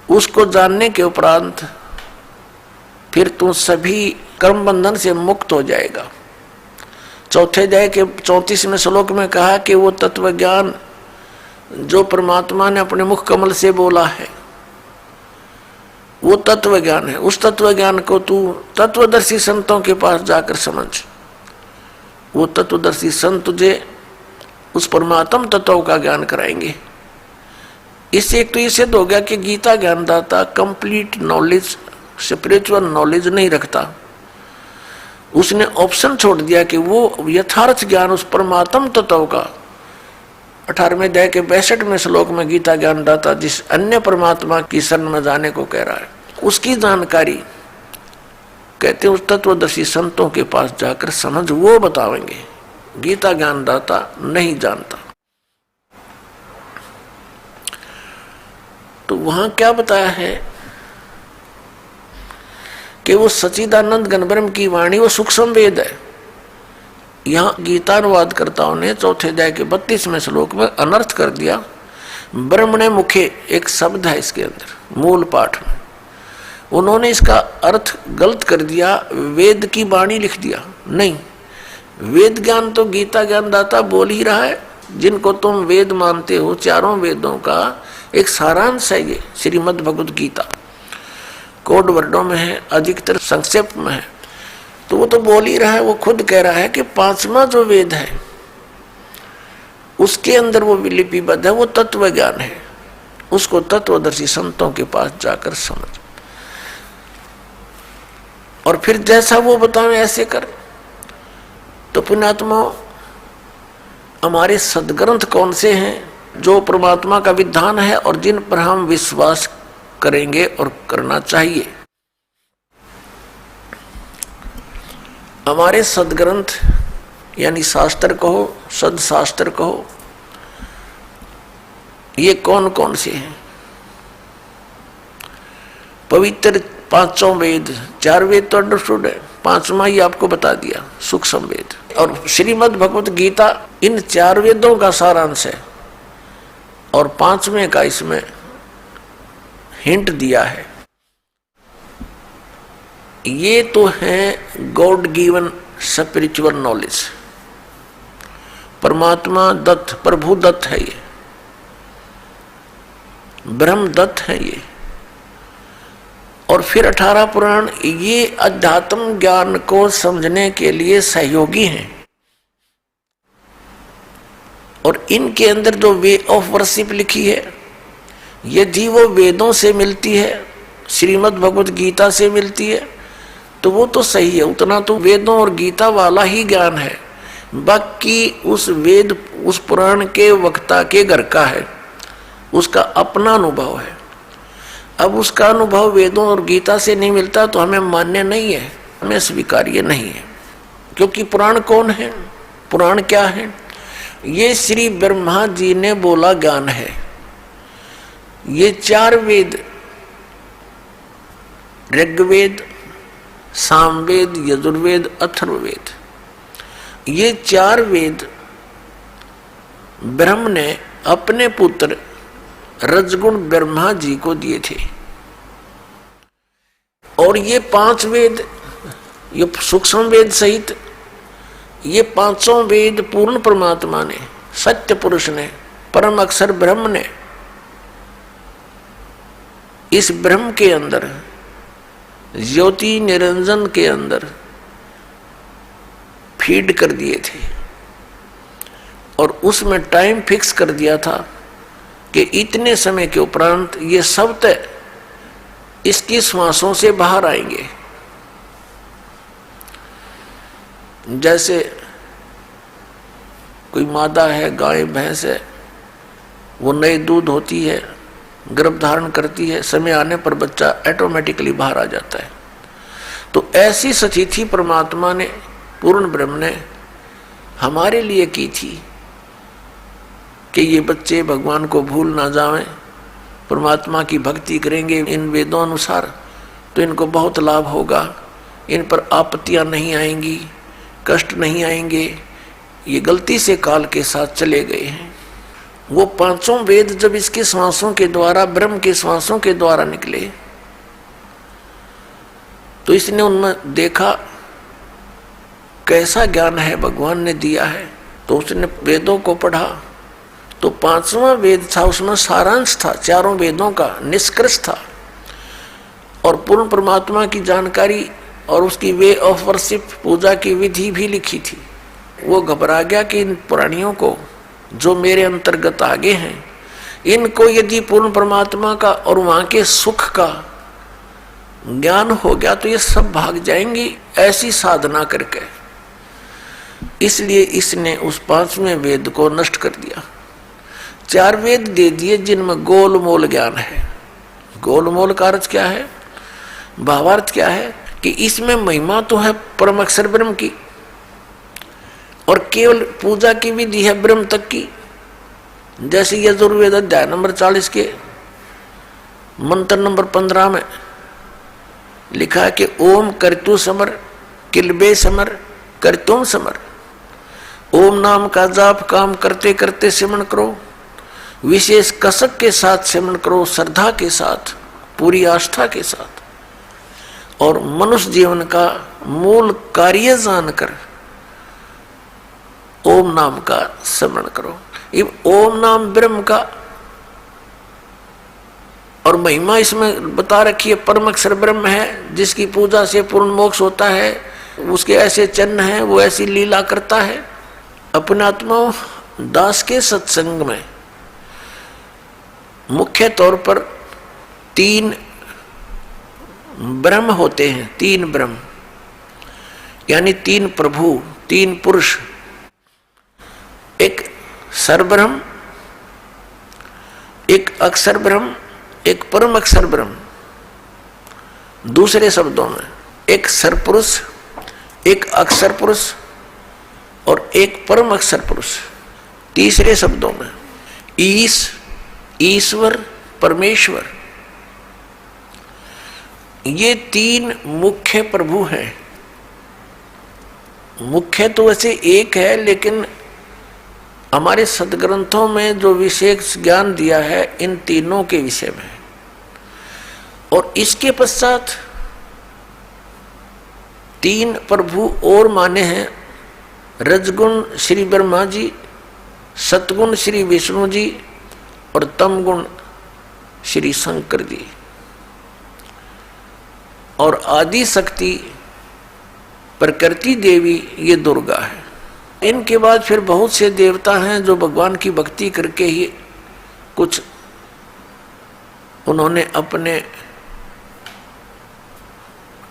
उसको जानने के उपरांत फिर तू सभी कर्म बंधन से मुक्त हो जाएगा। चौथे अध्याय के 34वें श्लोक में कहा कि वो तत्व ज्ञान जो परमात्मा ने अपने मुख कमल से बोला है वो तत्व ज्ञान है। उस तत्व ज्ञान को तू तत्वदर्शी संतों के पास जाकर समझ। वो तत्वदर्शी संत तुझे उस परमात्म तत्व का ज्ञान कराएंगे। इससे एक तो ये सिद्ध हो गया कि गीता ज्ञानदाता कंप्लीट नॉलेज, स्पिरिचुअल नॉलेज नहीं रखता। उसने ऑप्शन छोड़ दिया कि वो यथार्थ ज्ञान उस परमात्म तत्व का 18वें अध्याय के 62वें श्लोक में गीता ज्ञानदाता जिस अन्य परमात्मा की शरण में जाने को कह रहा है, उसकी जानकारी कहते हैं उस तत्वदर्शी संतों के पास जाकर समझ, वो बतावेंगे। गीता ज्ञानदाता नहीं जानता। तो वहां क्या बताया है कि वो सच्चिदानंद घन ब्रह्म की वाणी वो सूक्ष्म वेद है। यहाँ गीतानुवादकर्ताओं ने चौथे अध्याय के 32वें श्लोक में अनर्थ कर दिया। ब्रह्मणे मुखे एक शब्द है इसके अंदर मूल पाठ में, उन्होंने इसका अर्थ गलत कर दिया, वेद की वाणी लिख दिया। नहीं, वेद ज्ञान तो गीता ज्ञानदाता बोल ही रहा है, जिनको तुम वेद मानते हो, चारों वेदों का एक सारांश है ये श्रीमद् भगवद गीता। कोड वर्डों में है, अधिकतर संक्षेप में है, तो वो तो बोल ही रहा है। वो खुद कह रहा है कि पांचवा जो वेद है उसके अंदर वो लिपिबद्ध है, वो तत्व ज्ञान है, उसको तत्वदर्शी संतों के पास जाकर समझ और फिर जैसा वो बताएं ऐसे कर। तो पुण्यात्मा, हमारे सदग्रंथ कौन से हैं जो परमात्मा का विधान है और जिन पर हम विश्वास करेंगे और करना चाहिए? हमारे सदग्रंथ यानी शास्त्र कहो, सदशास्त्र कहो, ये कौन कौन से हैं? पवित्र पांचों वेद, 4 वेद तो अंडरस्टूड है, पांचवा ही आपको बता दिया सूक्ष्म वेद। और श्रीमद् भगवत गीता इन 4 वेदों का सारांश है और 5वें का इसमें हिंट दिया है। ये तो है गॉड गिवन स्पिरिचुअल नॉलेज, परमात्मा दत्त, प्रभु दत्त है ये, ब्रह्म दत्त है ये। और फिर 18 पुराण ये अध्यात्म ज्ञान को समझने के लिए सहयोगी हैं। और इनके अंदर जो वे ऑफ वर्शिप लिखी है यदि वो वेदों से मिलती है, श्रीमद् भगवत गीता से मिलती है, तो वो तो सही है, उतना तो वेदों और गीता वाला ही ज्ञान है। बाकी उस वेद, उस पुराण के वक्ता के घर का है, उसका अपना अनुभव है। अब उसका अनुभव वेदों और गीता से नहीं मिलता तो हमें मान्य नहीं है, हमें स्वीकार्य नहीं है। क्योंकि पुराण कौन है, पुराण क्या है? ये श्री ब्रह्मा जी ने बोला ज्ञान है। ये 4 वेद, ऋग्वेद, सामवेद, यजुर्वेद, अथर्ववेद, ये 4 वेद ब्रह्म ने अपने पुत्र रजगुण ब्रह्मा जी को दिए थे। और ये 5 वेद, ये सूक्ष्म वेद सहित ये 5 वेद पूर्ण परमात्मा ने, सत्य पुरुष ने, परम अक्षर ब्रह्म ने इस ब्रह्म के अंदर, ज्योति निरंजन के अंदर फीड कर दिए थे। और उसमें टाइम फिक्स कर दिया था कि इतने समय के उपरांत ये सब तय इसकी श्वासों से बाहर आएंगे। जैसे कोई मादा है, गाय भैंस है, वो नई दूध होती है, गर्भ धारण करती है, समय आने पर बच्चा ऑटोमेटिकली बाहर आ जाता है। तो ऐसी सतिथि परमात्मा ने, पूर्ण ब्रह्म ने हमारे लिए की थी कि ये बच्चे भगवान को भूल ना जाएं, परमात्मा की भक्ति करेंगे इन वेदों अनुसार तो इनको बहुत लाभ होगा, इन पर आपत्तियां नहीं आएंगी, कष्ट नहीं आएंगे। ये गलती से काल के साथ चले गए हैं। वो 5 वेद जब इसके श्वासों के द्वारा, ब्रह्म के श्वासों के द्वारा निकले तो इसने उनमें देखा कैसा ज्ञान है भगवान ने दिया है। तो उसने वेदों को पढ़ा तो 5वां वेद था, उसमें सारांश था, 4 वेदों का निष्कर्ष था और पूर्ण परमात्मा की जानकारी और उसकी वे ऑफ वर्शिप, पूजा की विधि भी लिखी थी। वो घबरा गया कि इन प्राणियों को जो मेरे अंतर्गत आगे हैं, इनको यदि पूर्ण परमात्मा का और वहां के सुख का ज्ञान हो गया तो ये सब भाग जाएंगी ऐसी साधना करके। इसलिए इसने उस 5वें वेद को नष्ट कर दिया। 4 वेद दे दिए जिनमें गोलमोल ज्ञान है। गोलमोल का अर्थ क्या है, भावार्थ क्या है कि इसमें महिमा तो है परम अक्षर ब्रह्म की और केवल पूजा की विधि है ब्रह्म तक की। जैसे यजुर्वेद अध्याय नंबर 40 के मंत्र नंबर 15 में लिखा है कि ओम करतु समर किलबे समर करतुम समर। ओम नाम का जाप काम करते करते सिमरण करो, विशेष कसक के साथ सिमरण करो, श्रद्धा के साथ, पूरी आस्था के साथ, और मनुष्य जीवन का मूल कार्य जानकर ओम नाम का स्मरण करो। ये ओम नाम ब्रह्म का और महिमा इसमें बता रखी है। परम अक्षर ब्रह्म है, जिसकी पूजा से पूर्ण मोक्ष होता है, उसके ऐसे चिन्ह हैं, वो ऐसी लीला करता है। अपने आत्मा दास के सत्संग में मुख्य तौर पर 3 ब्रह्म होते हैं, 3 ब्रह्म यानी 3 प्रभु, 3 पुरुष। एक सरब्रह्म, एक अक्षर ब्रह्म, एक परम अक्षर ब्रह्म। दूसरे शब्दों में एक सरपुरुष, एक अक्षर पुरुष और एक परम अक्षर पुरुष। तीसरे शब्दों में ईश्वर, परमेश्वर। ये 3 मुख्य प्रभु हैं। मुख्य तो वैसे एक है, लेकिन हमारे सदग्रंथों में जो विशेष ज्ञान दिया है इन तीनों के विषय में। और इसके पश्चात 3 प्रभु और माने हैं, रजगुण श्री ब्रह्मा जी, सतगुण श्री विष्णु जी और तमगुण श्री शंकर जी, और आदि शक्ति प्रकृति देवी ये दुर्गा है। इनके बाद फिर बहुत से देवता हैं जो भगवान की भक्ति करके ही कुछ उन्होंने अपने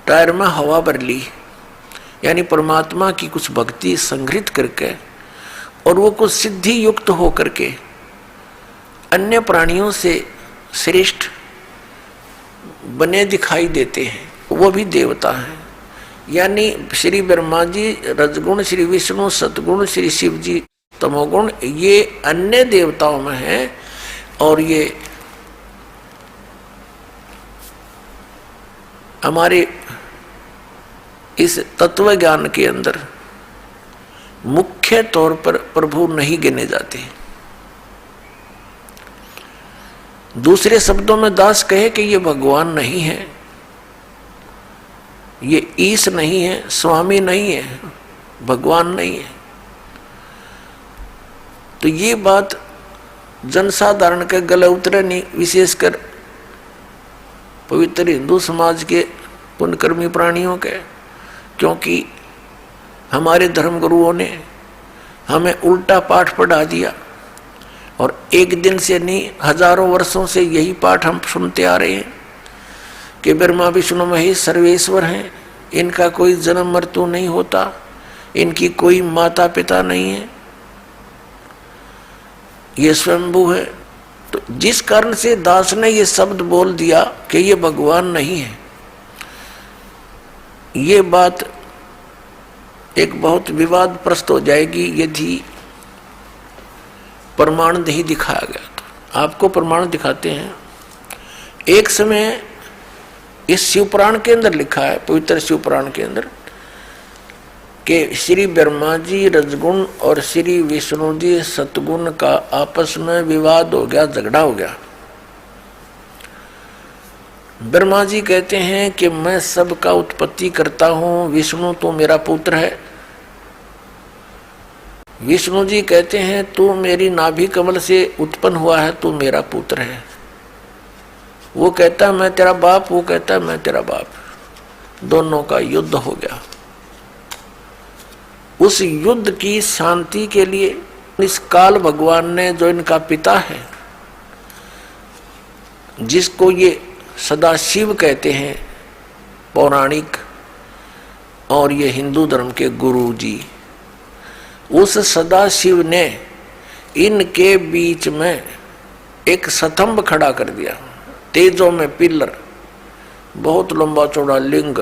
टायर में हवा भर ली, यानी परमात्मा की कुछ भक्ति संग्रहित करके, और वो कुछ सिद्धि युक्त हो करके अन्य प्राणियों से श्रेष्ठ बने दिखाई देते हैं, वो भी देवता हैं। यानी श्री ब्रह्मा जी, रजगुण श्री विष्णु, सतगुण श्री शिव जी, तमोगुण ये अन्य देवताओं में हैं। और ये हमारे इस तत्व ज्ञान के अंदर मुख्य तौर पर प्रभु नहीं गिने जाते। दूसरे शब्दों में दास कहे कि ये भगवान नहीं है, ये ईश नहीं है, स्वामी नहीं है, भगवान नहीं है। तो ये बात जनसाधारण के गले उतरे नहीं, विशेषकर पवित्र हिंदू समाज के पुण्यकर्मी प्राणियों के, क्योंकि हमारे धर्म गुरुओं ने हमें उल्टा पाठ पढ़ा दिया। और एक दिन से नहीं, हजारों वर्षों से यही पाठ हम सुनते आ रहे हैं कि ब्रह्मा विष्णु महेश सर्वेश्वर हैं, इनका कोई जन्म मृत्यु नहीं होता, इनकी कोई माता पिता नहीं है, ये स्वयंभू है। तो जिस कारण से दास ने ये शब्द बोल दिया कि ये भगवान नहीं है, ये बात एक बहुत विवादप्रस्त हो जाएगी यदि प्रमाण नहीं दिखाया गया। तो आपको प्रमाण दिखाते हैं। एक समय इस शिवपुराण के अंदर लिखा है, पवित्र शिवपुराण के अंदर, कि श्री ब्रह्मा जी रजगुण और श्री विष्णु जी सतगुण का आपस में विवाद हो गया, झगड़ा हो गया। ब्रह्मा जी कहते हैं कि मैं सबका उत्पत्ति करता हूं, विष्णु तो मेरा पुत्र है। विष्णु जी कहते हैं तू मेरी नाभि कमल से उत्पन्न हुआ है, तू मेरा पुत्र है। वो कहता है मैं तेरा बाप, वो कहता है मैं तेरा बाप। दोनों का युद्ध हो गया। उस युद्ध की शांति के लिए इस काल भगवान ने, जो इनका पिता है, जिसको ये सदाशिव कहते हैं पौराणिक, और ये हिंदू धर्म के गुरु जी, उस सदाशिव ने इनके बीच में एक स्तंभ खड़ा कर दिया, तेजों में पिलर, बहुत लंबा चौड़ा लिंग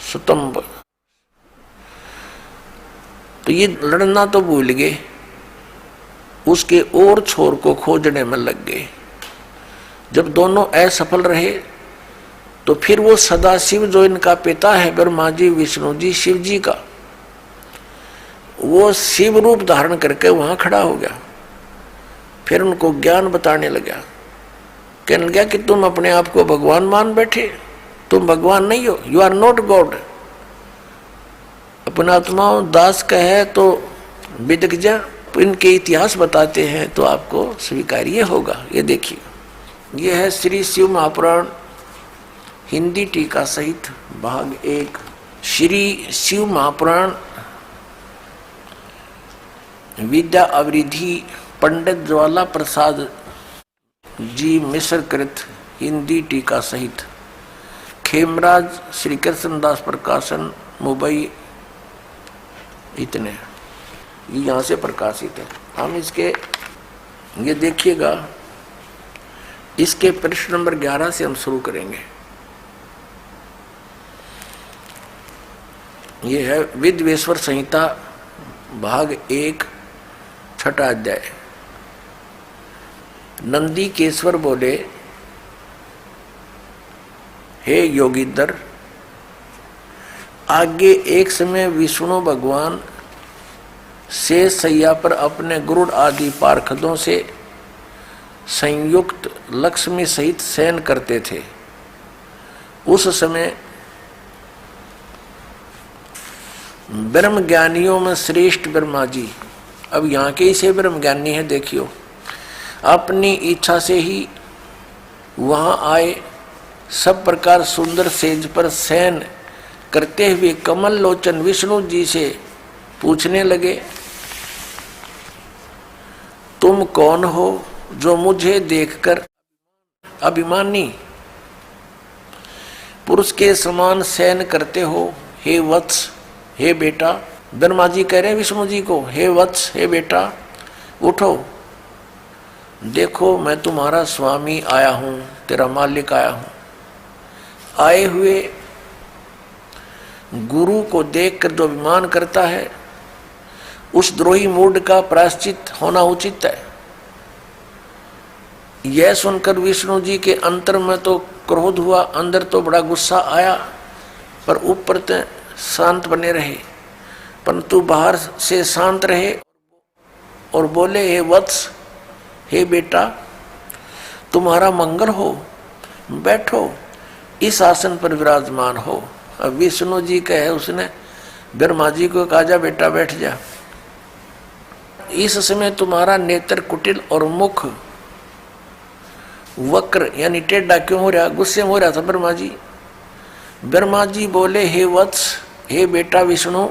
स्तंभ। तो ये लड़ना तो भूल गए, उसके और छोर को खोजने में लग गए। जब दोनों असफल रहे तो फिर वो सदाशिव जो इनका पिता है ब्रह्मा जी विष्णु जी शिव जी का, वो शिव रूप धारण करके वहां खड़ा हो गया। फिर उनको ज्ञान बताने लगा, कहने लगा कि तुम अपने आप को भगवान मान बैठे, तुम भगवान नहीं हो, यू आर नॉट गॉड। अपना आत्मा दास कहे तो विदग्ध इनके इतिहास बताते हैं तो आपको स्वीकार्य होगा। ये देखिए, ये है श्री शिव महापुराण हिंदी टीका सहित भाग 1। श्री शिव महापुराण विद्या अवरिधि पंडित ज्वाला प्रसाद जी मिश्र कृत हिंदी टीका सहित, खेमराज श्री कृष्णदास प्रकाशन मुंबई, इतने यहाँ से प्रकाशित है। हम इसके ये देखिएगा, इसके प्रश्न नंबर 11 से हम शुरू करेंगे। ये है विद्वेश्वर संहिता भाग 1 छठा अध्याय। नंदी केश्वर बोले, हे योगीधर, आगे एक समय विष्णु भगवान से सैया पर अपने गुरुड़ आदि पार्षदों से संयुक्त लक्ष्मी सहित शयन करते थे। उस समय ब्रह्म ज्ञानियों में श्रेष्ठ ब्रह्मा जी, अब यहाँ के इसे ब्रह्म ज्ञानी है, देखियो, अपनी इच्छा से ही वहां आए। सब प्रकार सुंदर सेज पर शयन करते हुए कमल लोचन विष्णु जी से पूछने लगे, तुम कौन हो जो मुझे देखकर अभिमानी पुरुष के समान शयन करते हो? हे वत्स, हे बेटा। ब्रह्मा जी कह रहे विष्णु जी को, हे वत्स, हे बेटा, उठो, देखो मैं तुम्हारा स्वामी आया हूं, तेरा मालिक आया हूं। आए हुए गुरु को देखकर जो अभिमान करता है, उस द्रोही मूड का प्रायश्चित होना उचित है। यह सुनकर विष्णु जी के अंतर में तो क्रोध हुआ, अंदर तो बड़ा गुस्सा आया, पर ऊपर तो शांत बने रहे, परंतु बाहर से शांत रहे और बोले, हे वत्स, हे बेटा, तुम्हारा मंगल हो, बैठो, इस आसन पर विराजमान हो। अब विष्णु जी कहे, उसने ब्रह्मा जी को कहा, जा बेटा बैठ जा। इस समय तुम्हारा नेत्र कुटिल और मुख वक्र यानी टेढ़ा क्यों हो रहा? गुस्से में हो रहा था ब्रह्मा जी। ब्रह्मा जी बोले, हे वत्स, हे बेटा विष्णु,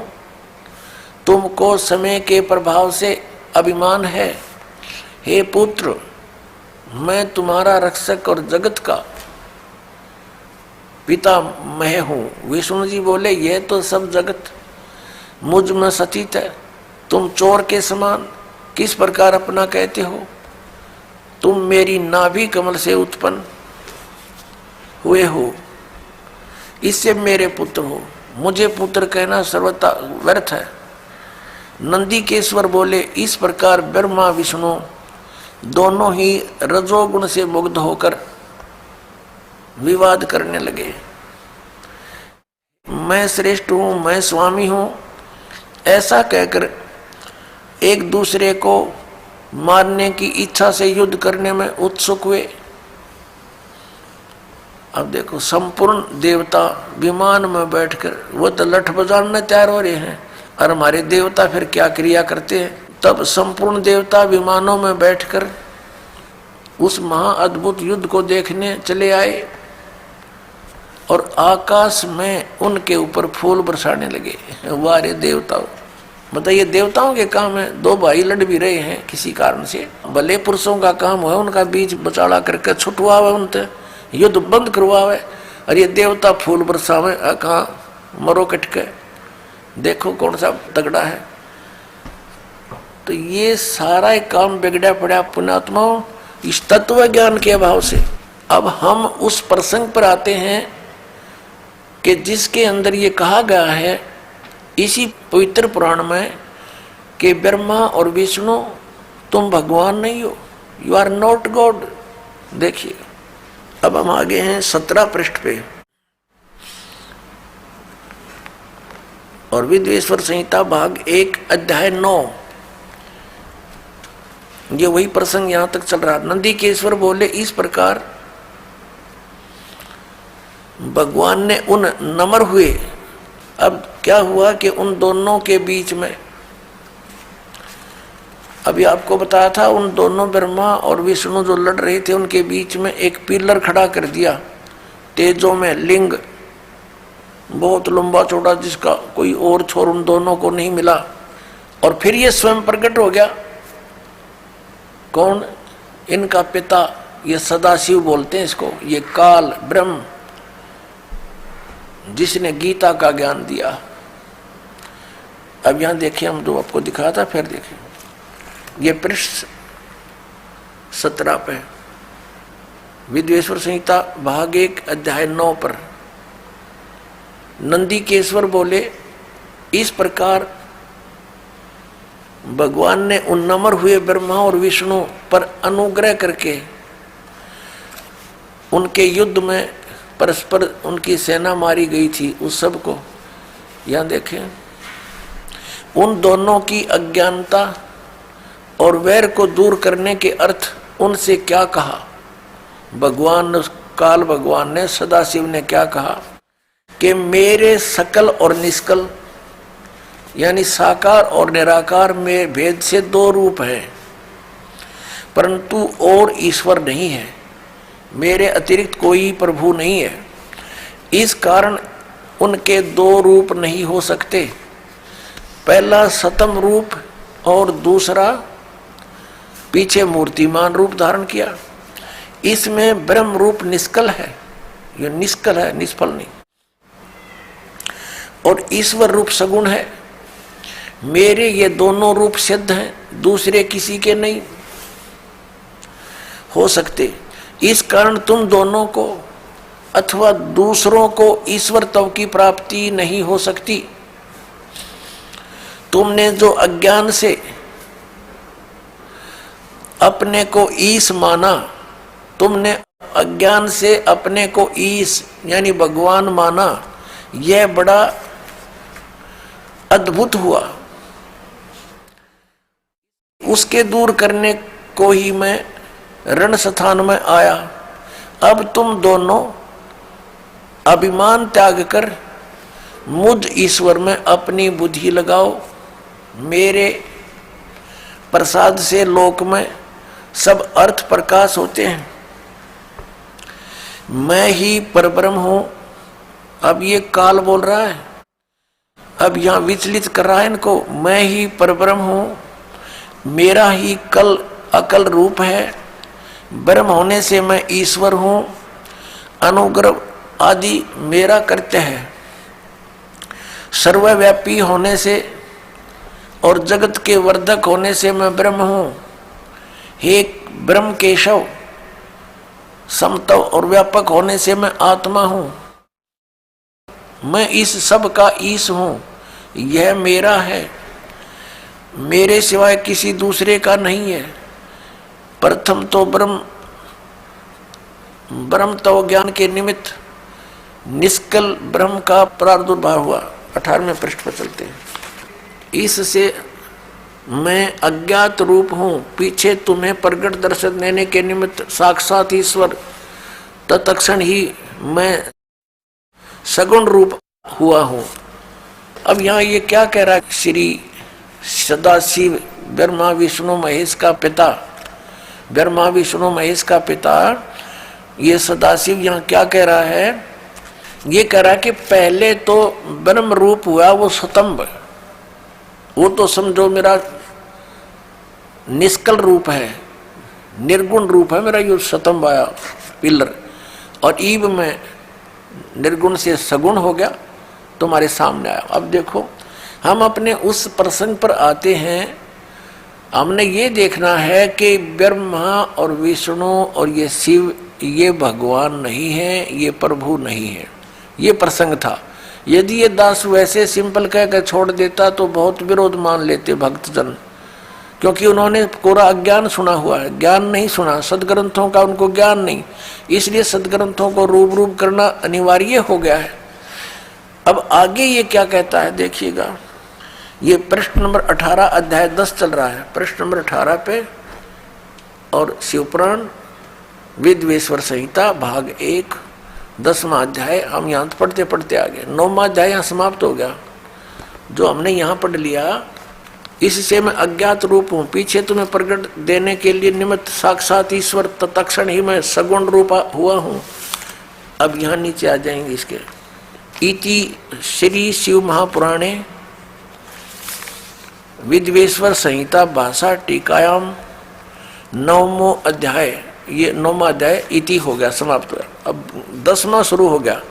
तुमको समय के प्रभाव से अभिमान है। हे पुत्र, मैं तुम्हारा रक्षक और जगत का पिता मैं हूं। विष्णु जी बोले, यह तो सब जगत मुझ में सचित है, तुम चोर के समान किस प्रकार अपना कहते हो? तुम मेरी नाभि कमल से उत्पन्न हुए हो, इससे मेरे पुत्र हो, मुझे पुत्र कहना सर्वथा व्यर्थ है। नंदी केश्वर बोले, इस प्रकार ब्रह्मा विष्णु दोनों ही रजोगुण से मुग्ध होकर विवाद करने लगे। मैं श्रेष्ठ हूं, मैं स्वामी हूं, ऐसा कहकर एक दूसरे को मारने की इच्छा से युद्ध करने में उत्सुक हुए। अब देखो, संपूर्ण देवता विमान में बैठकर वो तो लठ बजाने तैयार हो रहे हैं, और हमारे देवता फिर क्या क्रिया करते हैं? तब संपूर्ण देवता विमानों में बैठकर उस महाअद्भुत युद्ध को देखने चले आए और आकाश में उनके ऊपर फूल बरसाने लगे। वारे देवताओं, बताइए, देवताओं के काम है। दो भाई लड़ भी रहे हैं किसी कारण से, भले पुरुषों का काम है उनका बीच बचाड़ा करके छुटवावे, उनसे युद्ध बंद करवावे, और ये देवता फूल बरसावे। कहाँ मरो कटके, देखो कौन सा तगड़ा है। तो ये सारा एक काम बिगड़ा पड़ा पुण्यात्माओं इस तत्व ज्ञान के अभाव से। अब हम उस प्रसंग पर आते हैं कि जिसके अंदर ये कहा गया है इसी पवित्र पुराण में कि ब्रह्मा और विष्णु तुम भगवान नहीं हो, यू आर नॉट गॉड। देखिए, अब हम आगे हैं 17 पृष्ठ पे। और विद्वेश्वर संहिता भाग 1 अध्याय 9, ये वही प्रसंग यहां तक चल रहा। नंदीकेश्वर बोले इस प्रकार भगवान ने उन नम्र हुए। अब क्या हुआ कि उन दोनों के बीच में, अभी आपको बताया था, उन दोनों ब्रह्मा और विष्णु जो लड़ रहे थे उनके बीच में एक पिलर खड़ा कर दिया तेजों में, लिंग बहुत लंबा चौड़ा जिसका कोई और छोर उन दोनों को नहीं मिला। और फिर ये स्वयं प्रकट हो गया। कौन? इनका पिता, ये सदाशिव बोलते हैं इसको, ये काल ब्रह्म जिसने गीता का ज्ञान दिया। अब यहां देखिए, हम जो आपको दिखाया था, फिर देखिए ये पृष्ठ 17 पे विद्वेश्वर संहिता भाग 1 अध्याय 9 पर नंदीकेश्वर बोले इस प्रकार भगवान ने उन नम्र हुए ब्रह्मा और विष्णु पर अनुग्रह करके उनके युद्ध में परस्पर उनकी सेना मारी गई थी उस सब को, यहां देखें, उन दोनों की अज्ञानता और वैर को दूर करने के अर्थ उनसे क्या कहा। भगवान काल भगवान ने, सदाशिव ने क्या कहा कि मेरे सकल और निष्कल यानी साकार और निराकार में भेद से 2 रूप हैं, परंतु और ईश्वर नहीं है, मेरे अतिरिक्त कोई प्रभु नहीं है। इस कारण उनके 2 रूप नहीं हो सकते। पहला सतम रूप और दूसरा पीछे मूर्तिमान रूप धारण किया। इसमें ब्रह्म रूप निष्कल है, ये निष्कल है, निष्फल नहीं। और ईश्वर रूप सगुण है। मेरे ये दोनों रूप सिद्ध हैं, दूसरे किसी के नहीं हो सकते। इस कारण तुम दोनों को अथवा दूसरों को ईश्वरत्व की प्राप्ति नहीं हो सकती। तुमने जो अज्ञान से अपने को ईश माना, तुमने अज्ञान से अपने को ईश यानी भगवान माना, यह बड़ा अद्भुत हुआ। उसके दूर करने को ही मैं रण स्थान में आया। अब तुम दोनों अभिमान त्याग कर मुझ ईश्वर में अपनी बुद्धि लगाओ। मेरे प्रसाद से लोक में सब अर्थ प्रकाश होते हैं। मैं ही परब्रह्म हूं। अब ये काल बोल रहा है, अब यहां विचलित कर रहा है इनको। मैं ही परब्रह्म हूं, मेरा ही कल अकल रूप है। ब्रह्म होने से मैं ईश्वर हूं। अनुग्रह आदि मेरा कृत्य है। सर्वव्यापी होने से और जगत के वर्धक होने से मैं ब्रह्म हूं। हे ब्रह्म केशव, समतव और व्यापक होने से मैं आत्मा हूं। मैं इस सब का ईश हूं। यह मेरा है, मेरे सिवाय किसी दूसरे का नहीं है। प्रथम तो ब्रह्म तो ज्ञान के निमित्त निष्कल ब्रह्म का प्रादुर्भाव हुआ। 18वें पृष्ठ पर चलते हैं। इससे मैं अज्ञात रूप हूं, पीछे तुम्हें प्रगट दर्शन देने के निमित्त साक्षात ईश्वर, तत्क्षण ही मैं सगुण रूप हुआ हूं। अब यहाँ ये क्या कह रहा है? श्री सदाशिव ब्रह्मा विष्णु महेश का पिता, ब्रह्मा विष्णु महेश का पिता, ये सदाशिव यहाँ क्या कह रहा है? ये कह रहा है कि पहले तो ब्रह्म रूप हुआ वो स्तंभ, वो तो समझो मेरा निष्कल रूप है, निर्गुण रूप है मेरा। ये स्तंभ आया पिलर, और ईब में निर्गुण से सगुण हो गया, तुम्हारे सामने आया। अब देखो, हम अपने उस प्रसंग पर आते हैं। हमने ये देखना है कि ब्रह्मा और विष्णु और ये शिव, ये भगवान नहीं है, ये प्रभु नहीं है। ये प्रसंग था। यदि ये दास वैसे सिंपल कहकर छोड़ देता तो बहुत विरोध मान लेते भक्तजन, क्योंकि उन्होंने पूरा अज्ञान सुना हुआ है, ज्ञान नहीं सुना, सदग्रंथों का उनको ज्ञान नहीं। इसलिए सदग्रंथों को रूप रूप करना अनिवार्य हो गया है। अब आगे ये क्या कहता है देखिएगा, ये प्रश्न नंबर 18 अध्याय 10 चल रहा है, प्रश्न नंबर 18 पे, और शिवपुराण विद्वेश्वर संहिता भाग 1 10वां अध्याय। हम यहाँ पढ़ते पढ़ते आगे 9वां अध्याय यहाँ समाप्त हो गया। जो हमने यहाँ पढ़ लिया, इससे मैं अज्ञात रूप हूँ, पीछे तुम्हें प्रकट देने के लिए निमित्त साक्षात ईश्वर, तत्क्षण ही मैं सगुण रूप हुआ हूँ। अब यहाँ नीचे आ जाएंगे इसके। इति श्री शिव महापुराणे विद्वेश्वर संहिता भाषा टीकायाम 9वां अध्याय, ये 9वां अध्याय इति हो गया, समाप्त हो गया। अब 10वां शुरू हो गया,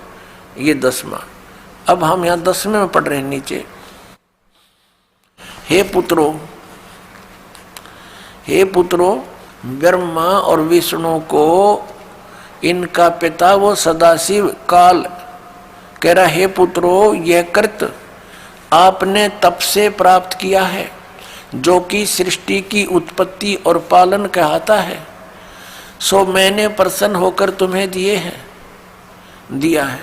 ये 10वां। अब हम यहाँ 10वें में पढ़ रहे हैं नीचे। हे पुत्रों, ब्रह्मा और विष्णु को इनका पिता वो सदाशिव काल कह रहा, हे पुत्रों, यह कृत आपने तप से प्राप्त किया है, जो कि सृष्टि की उत्पत्ति और पालन कहता है, सो मैंने प्रसन्न होकर तुम्हें दिया है।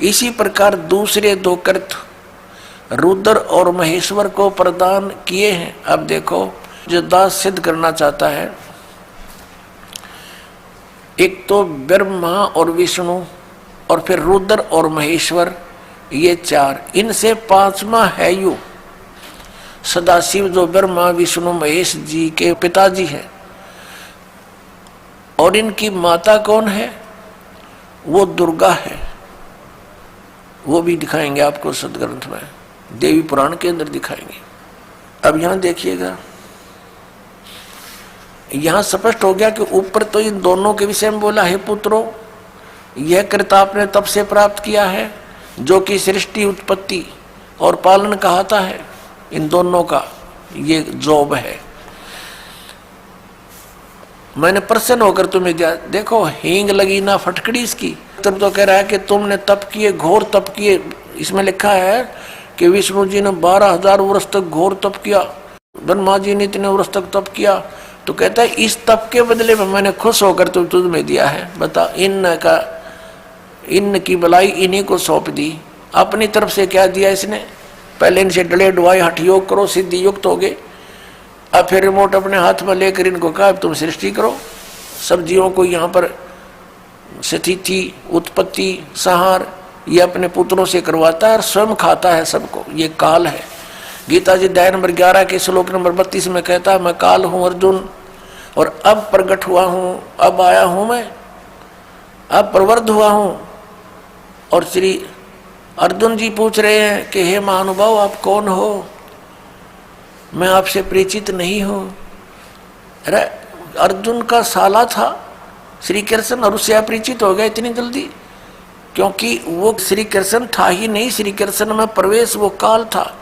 इसी प्रकार दूसरे दो कृत रुद्र और महेश्वर को प्रदान किए हैं। अब देखो, जो दास सिद्ध करना चाहता है, एक तो ब्रह्मा और विष्णु और फिर रुद्र और महेश्वर, ये 4, इनसे 5वां है यू सदाशिव, जो ब्रह्मा विष्णु महेश जी के पिताजी हैं। और इनकी माता कौन है? वो दुर्गा है। वो भी दिखाएंगे आपको सदग्रंथ में, देवी पुराण के अंदर दिखाएंगे। अब यहां देखिएगा, यहां स्पष्ट हो गया कि ऊपर तो इन दोनों के विषय में बोला, हे पुत्रों, यह कृत आपने तब से प्राप्त किया है, जो कि सृष्टि उत्पत्ति और पालन कहता है। इन दोनों का ये जॉब है। मैंने प्रसन्न होकर तुम्हें दिया। देखो, हींग लगी ना फटकड़ी इसकी। तब तो कह रहा है कि तुमने तप किए, घोर तप किए। इसमें लिखा है कि विष्णु जी ने 12,000 वर्ष तक घोर तप किया, ब्रह्मा जी ने इतने वर्ष तक तप किया। तो कहता है इस तप के बदले में मैंने खुश होकर तुम्हें दिया है। बता, इन की भलाई इन्हीं को सौंप दी। अपनी तरफ से क्या दिया इसने? पहले इनसे डले डुआई हठ योग करो, सिद्धि युक्त हो गए। अब फिर रिमोट अपने हाथ में लेकर इनको कहा तुम सृष्टि करो। सब जीवों को यहाँ पर स्थिति उत्पत्ति संहार ये अपने पुत्रों से करवाता है और स्वयं खाता है सबको। ये काल है। गीता जी अध्याय नंबर 11 के श्लोक नंबर 32 में कहता है, मैं काल हूँ अर्जुन, और अब प्रकट हुआ हूँ, अब आया हूँ मैं, अब प्रवृद्ध हुआ हूँ। और श्री अर्जुन जी पूछ रहे हैं कि हे महानुभाव, आप कौन हो? मैं आपसे परिचित नहीं हूँ। अरे अर्जुन का साला था श्री कृष्ण, और उससे अपरिचित हो गया इतनी जल्दी? क्योंकि वो श्री कृष्ण था ही नहीं। श्री कृष्ण में प्रवेश वो काल था,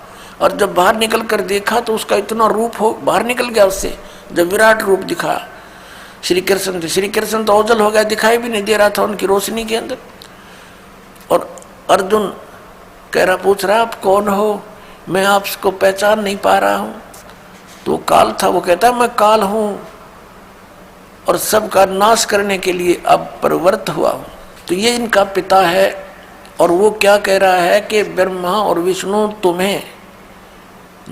और जब बाहर निकल कर देखा तो उसका इतना रूप हो बाहर निकल गया उससे। जब विराट रूप दिखा श्री कृष्ण तो ओझल हो गया, दिखाई भी नहीं दे रहा था उनकी रोशनी के अंदर। और अर्जुन पूछ रहा आप कौन हो? मैं आपको पहचान नहीं पा रहा हूं। तो काल था। वो कहता मैं काल हूं और सबका नाश करने के लिए अब प्रवृत्त हुआ हूं। तो ये इनका पिता है। और वो क्या कह रहा है कि ब्रह्मा और विष्णु तुम्हें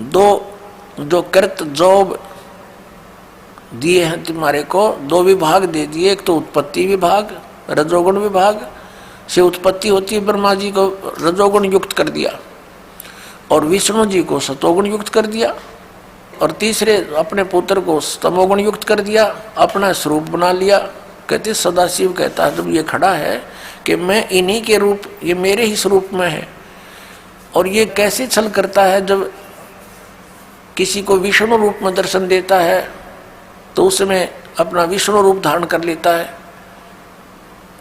दो जो कृत जॉब दिए हैं, तुम्हारे को 2 विभाग दे दिए। एक तो उत्पत्ति विभाग, रजोगुण विभाग से उत्पत्ति होती है, ब्रह्मा जी को रजोगुण युक्त कर दिया और विष्णु जी को सतोगुण युक्त कर दिया, और तीसरे अपने पुत्र को तमोगुण युक्त कर दिया, अपना स्वरूप बना लिया। कहते सदाशिव कहता है जब ये खड़ा है कि मैं इन्हीं के रूप, ये मेरे ही स्वरूप में है। और ये कैसे छल करता है, जब किसी को विष्णु रूप में दर्शन देता है तो उसमें अपना विष्णु रूप धारण कर लेता है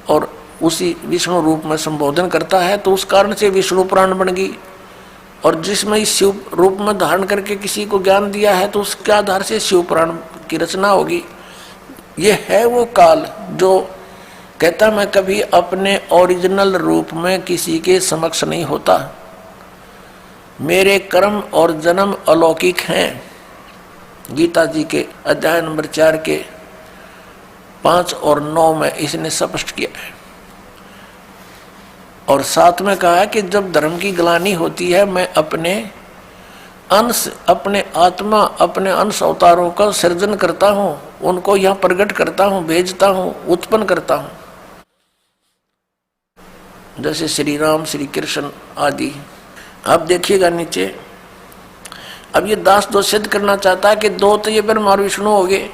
और उसी विष्णु रूप में संबोधन करता है। तो उस कारण से विष्णु पुराण बन गई। और जिसमें इस शिव रूप में धारण करके किसी को ज्ञान दिया है तो उसके आधार से शिव पुराण की रचना होगी। ये है वो काल जो कहता मैं कभी अपने ओरिजिनल रूप में किसी के समक्ष नहीं होता, मेरे कर्म और जन्म अलौकिक हैं। गीता जी के अध्याय नंबर 4 के 5 और 9 में इसने स्पष्ट किया है। और साथ में कहा है कि जब धर्म की ग्लानि होती है मैं अपने अंश, अपने आत्मा, अपने अंश अवतारों का सृजन करता हूं, उनको यहां प्रकट करता हूं, भेजता हूं, उत्पन्न करता हूं, जैसे श्री राम, श्री कृष्ण आदि। अब देखिएगा नीचे, अब ये दास दो सिद्ध करना चाहता है कि दो तो ये ब्रह्मा और विष्णु हो गए,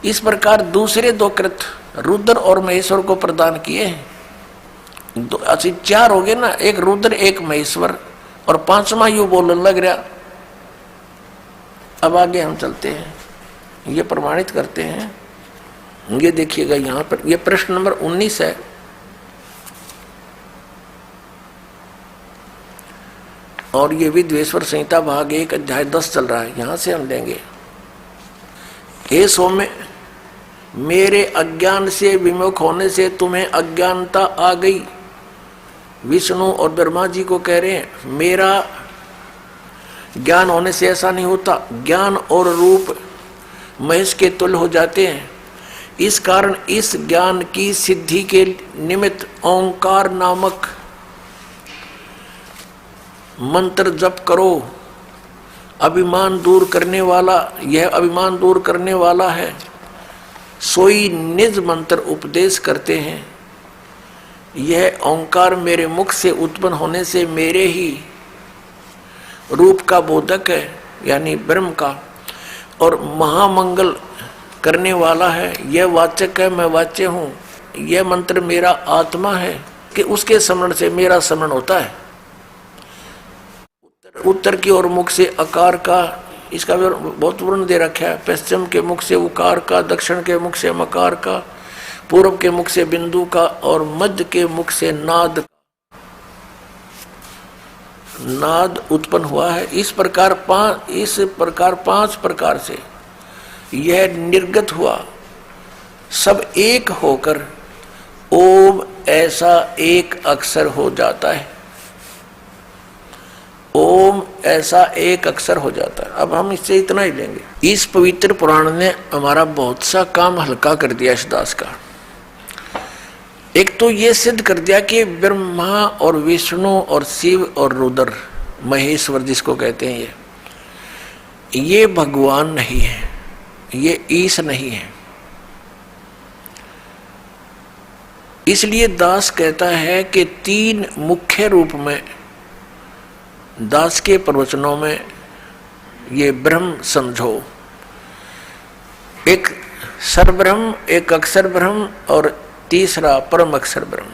इस प्रकार दूसरे दो कृत रुद्र और महेश्वर को प्रदान किए। अच्छी चार हो गए ना, एक रुद्र एक महेश्वर, और पांचवा यू बोलने लग रहा। अब आगे हम चलते हैं, ये प्रमाणित करते हैं। ये देखिएगा यहां पर, ये प्रश्न नंबर 19 है। और ये विद्वेश्वर संहिता भाग 1 अध्याय 10 चल रहा है, यहां से हम लेंगे। हे सौम्य, मेरे अज्ञान से विमुख होने से तुम्हें अज्ञानता आ गई। विष्णु और ब्रह्मा जी को कह रहे हैं मेरा ज्ञान होने से ऐसा नहीं होता, ज्ञान और रूप महेश के तुल्य हो जाते हैं। इस कारण इस ज्ञान की सिद्धि के निमित्त ओंकार नामक मंत्र जप करो। अभिमान दूर करने वाला, यह अभिमान दूर करने वाला है। सोई निज मंत्र उपदेश करते हैं। यह ओंकार मेरे मुख से उत्पन्न होने से मेरे ही रूप का बोधक है, यानी ब्रह्म का, और महामंगल करने वाला है। यह वाचक है, मैं वाच्य हूँ। यह मंत्र मेरा आत्मा है कि उसके स्मरण से मेरा स्मरण होता है। उत्तर की ओर मुख से आकार का, इसका बहुत वर्णन दे रखा है। पश्चिम के मुख से उकार का, दक्षिण के मुख से मकार का, पूर्व के मुख से बिंदु का, और मध्य के मुख से नाद उत्पन्न हुआ है। इस प्रकार पांच प्रकार से यह निर्गत हुआ। सब एक होकर ओम ऐसा एक अक्षर हो जाता है। ओम ऐसा एक अक्षर हो जाता है। अब हम इससे इतना ही लेंगे। इस पवित्र पुराण ने हमारा बहुत सा काम हल्का कर दिया इस दास का। एक तो ये सिद्ध कर दिया कि ब्रह्मा और विष्णु और शिव और रुद्र, महेश्वर जिसको कहते हैं, ये भगवान नहीं है, ये ईश नहीं है। इसलिए दास कहता है कि तीन मुख्य रूप में दास के प्रवचनों में ये ब्रह्म समझो। एक सरब्रह्म, एक अक्षर ब्रह्म, और तीसरा परम अक्षर ब्रह्म।